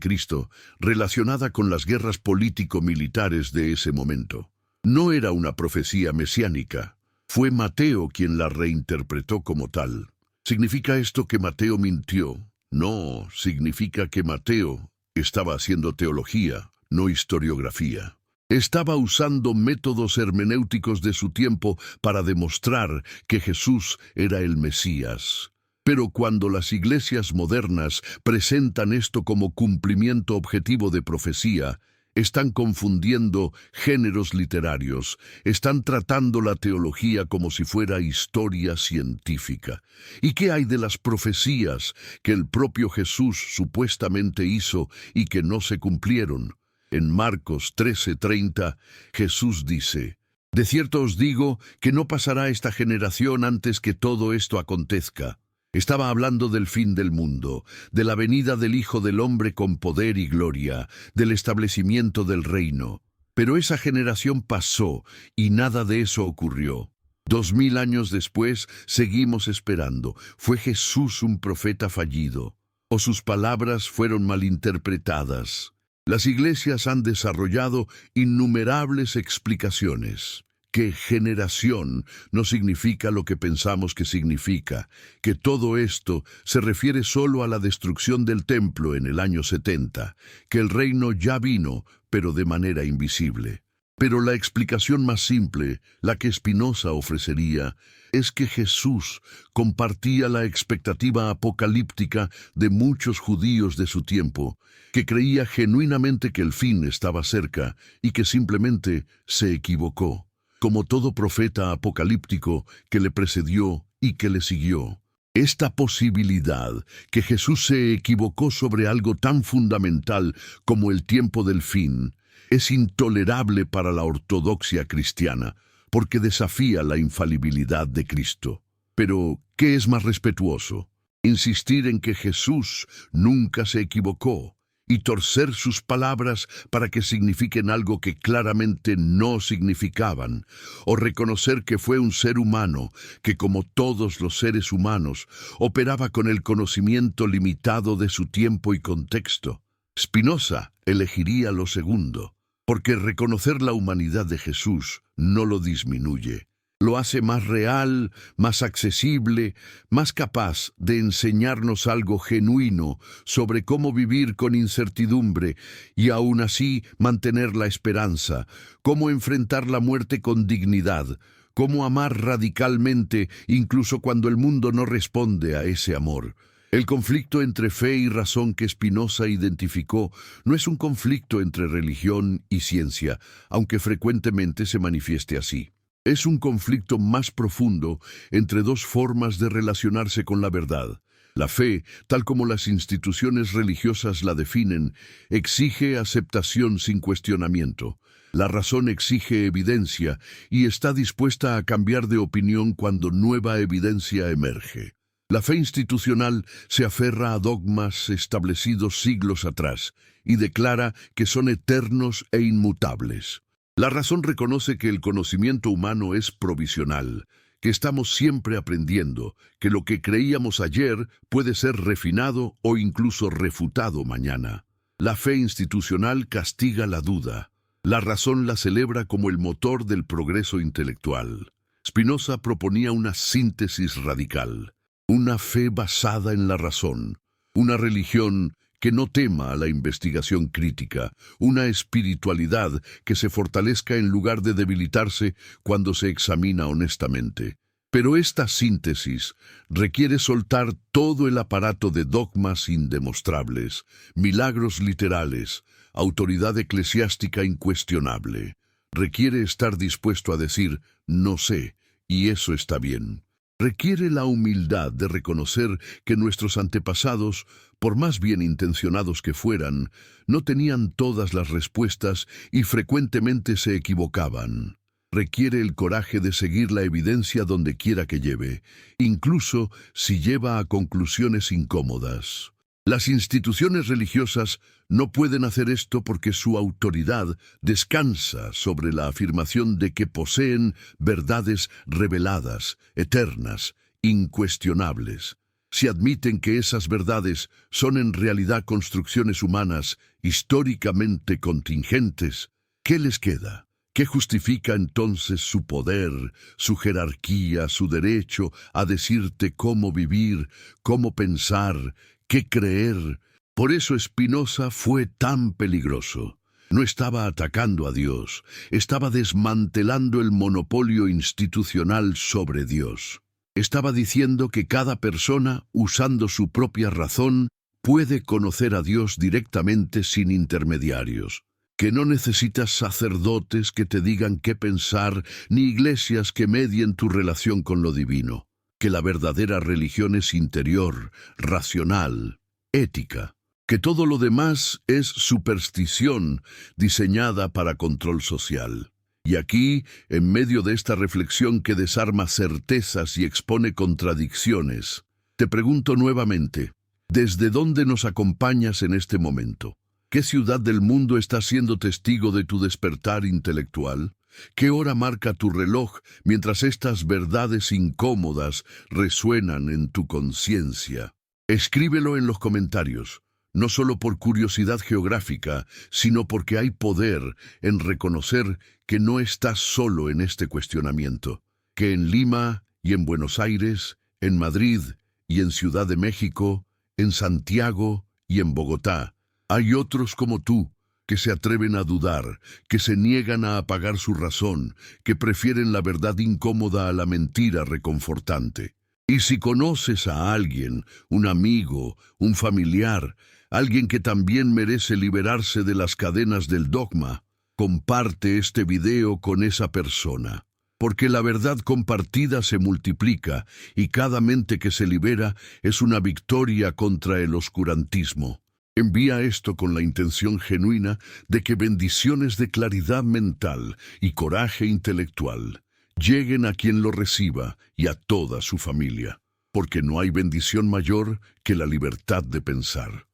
[SPEAKER 1] relacionada con las guerras político-militares de ese momento. No era una profecía mesiánica. Fue Mateo quien la reinterpretó como tal. ¿Significa esto que Mateo mintió? No, significa que Mateo estaba haciendo teología, no historiografía. Estaba usando métodos hermenéuticos de su tiempo para demostrar que Jesús era el Mesías. Pero cuando las iglesias modernas presentan esto como cumplimiento objetivo de profecía, están confundiendo géneros literarios, están tratando la teología como si fuera historia científica. ¿Y qué hay de las profecías que el propio Jesús supuestamente hizo y que no se cumplieron? En Marcos 13:30, Jesús dice: «De cierto os digo que no pasará esta generación antes que todo esto acontezca». Estaba hablando del fin del mundo, de la venida del Hijo del Hombre con poder y gloria, del establecimiento del reino. Pero esa generación pasó y nada de eso ocurrió. 2000 años después seguimos esperando. ¿Fue Jesús un profeta fallido? ¿O sus palabras fueron malinterpretadas? Las iglesias han desarrollado innumerables explicaciones. Que generación no significa lo que pensamos que significa, que todo esto se refiere solo a la destrucción del templo en el año 70, que el reino ya vino, pero de manera invisible. Pero la explicación más simple, la que Spinoza ofrecería, es que Jesús compartía la expectativa apocalíptica de muchos judíos de su tiempo, que creía genuinamente que el fin estaba cerca y que simplemente se equivocó, como todo profeta apocalíptico que le precedió y que le siguió. Esta posibilidad, que Jesús se equivocó sobre algo tan fundamental como el tiempo del fin, es intolerable para la ortodoxia cristiana, porque desafía la infalibilidad de Cristo. Pero, ¿qué es más respetuoso? Insistir en que Jesús nunca se equivocó y torcer sus palabras para que signifiquen algo que claramente no significaban, o reconocer que fue un ser humano que, como todos los seres humanos, operaba con el conocimiento limitado de su tiempo y contexto. Spinoza elegiría lo segundo, porque reconocer la humanidad de Jesús no lo disminuye. Lo hace más real, más accesible, más capaz de enseñarnos algo genuino sobre cómo vivir con incertidumbre y aún así mantener la esperanza, cómo enfrentar la muerte con dignidad, cómo amar radicalmente incluso cuando el mundo no responde a ese amor. El conflicto entre fe y razón que Spinoza identificó no es un conflicto entre religión y ciencia, aunque frecuentemente se manifieste así. Es un conflicto más profundo entre dos formas de relacionarse con la verdad. La fe, tal como las instituciones religiosas la definen, exige aceptación sin cuestionamiento. La razón exige evidencia y está dispuesta a cambiar de opinión cuando nueva evidencia emerge. La fe institucional se aferra a dogmas establecidos siglos atrás y declara que son eternos e inmutables. La razón reconoce que el conocimiento humano es provisional, que estamos siempre aprendiendo, que lo que creíamos ayer puede ser refinado o incluso refutado mañana. La fe institucional castiga la duda. La razón la celebra como el motor del progreso intelectual. Spinoza proponía una síntesis radical. Una fe basada en la razón, una religión que no tema a la investigación crítica, una espiritualidad que se fortalezca en lugar de debilitarse cuando se examina honestamente. Pero esta síntesis requiere soltar todo el aparato de dogmas indemostrables, milagros literales, autoridad eclesiástica incuestionable. Requiere estar dispuesto a decir, no sé, y eso está bien. Requiere la humildad de reconocer que nuestros antepasados, por más bien intencionados que fueran, no tenían todas las respuestas y frecuentemente se equivocaban. Requiere el coraje de seguir la evidencia donde quiera que lleve, incluso si lleva a conclusiones incómodas. Las instituciones religiosas no pueden hacer esto porque su autoridad descansa sobre la afirmación de que poseen verdades reveladas, eternas, incuestionables. Si admiten que esas verdades son en realidad construcciones humanas históricamente contingentes, ¿qué les queda? ¿Qué justifica entonces su poder, su jerarquía, su derecho a decirte cómo vivir, cómo pensar, qué creer? Por eso Spinoza fue tan peligroso. No estaba atacando a Dios, estaba desmantelando el monopolio institucional sobre Dios. Estaba diciendo que cada persona, usando su propia razón, puede conocer a Dios directamente sin intermediarios. Que no necesitas sacerdotes que te digan qué pensar, ni iglesias que medien tu relación con lo divino. Que la verdadera religión es interior, racional, ética. Que todo lo demás es superstición diseñada para control social. Y aquí, en medio de esta reflexión que desarma certezas y expone contradicciones, te pregunto nuevamente, ¿desde dónde nos acompañas en este momento? ¿Qué ciudad del mundo está siendo testigo de tu despertar intelectual? ¿Qué hora marca tu reloj mientras estas verdades incómodas resuenan en tu conciencia? Escríbelo en los comentarios, no solo por curiosidad geográfica, sino porque hay poder en reconocer que no estás solo en este cuestionamiento, que en Lima y en Buenos Aires, en Madrid y en Ciudad de México, en Santiago y en Bogotá, hay otros como tú, que se atreven a dudar, que se niegan a apagar su razón, que prefieren la verdad incómoda a la mentira reconfortante. Y si conoces a alguien, un amigo, un familiar, alguien que también merece liberarse de las cadenas del dogma, comparte este video con esa persona. Porque la verdad compartida se multiplica y cada mente que se libera es una victoria contra el oscurantismo. Envía esto con la intención genuina de que bendiciones de claridad mental y coraje intelectual lleguen a quien lo reciba y a toda su familia, porque no hay bendición mayor que la libertad de pensar.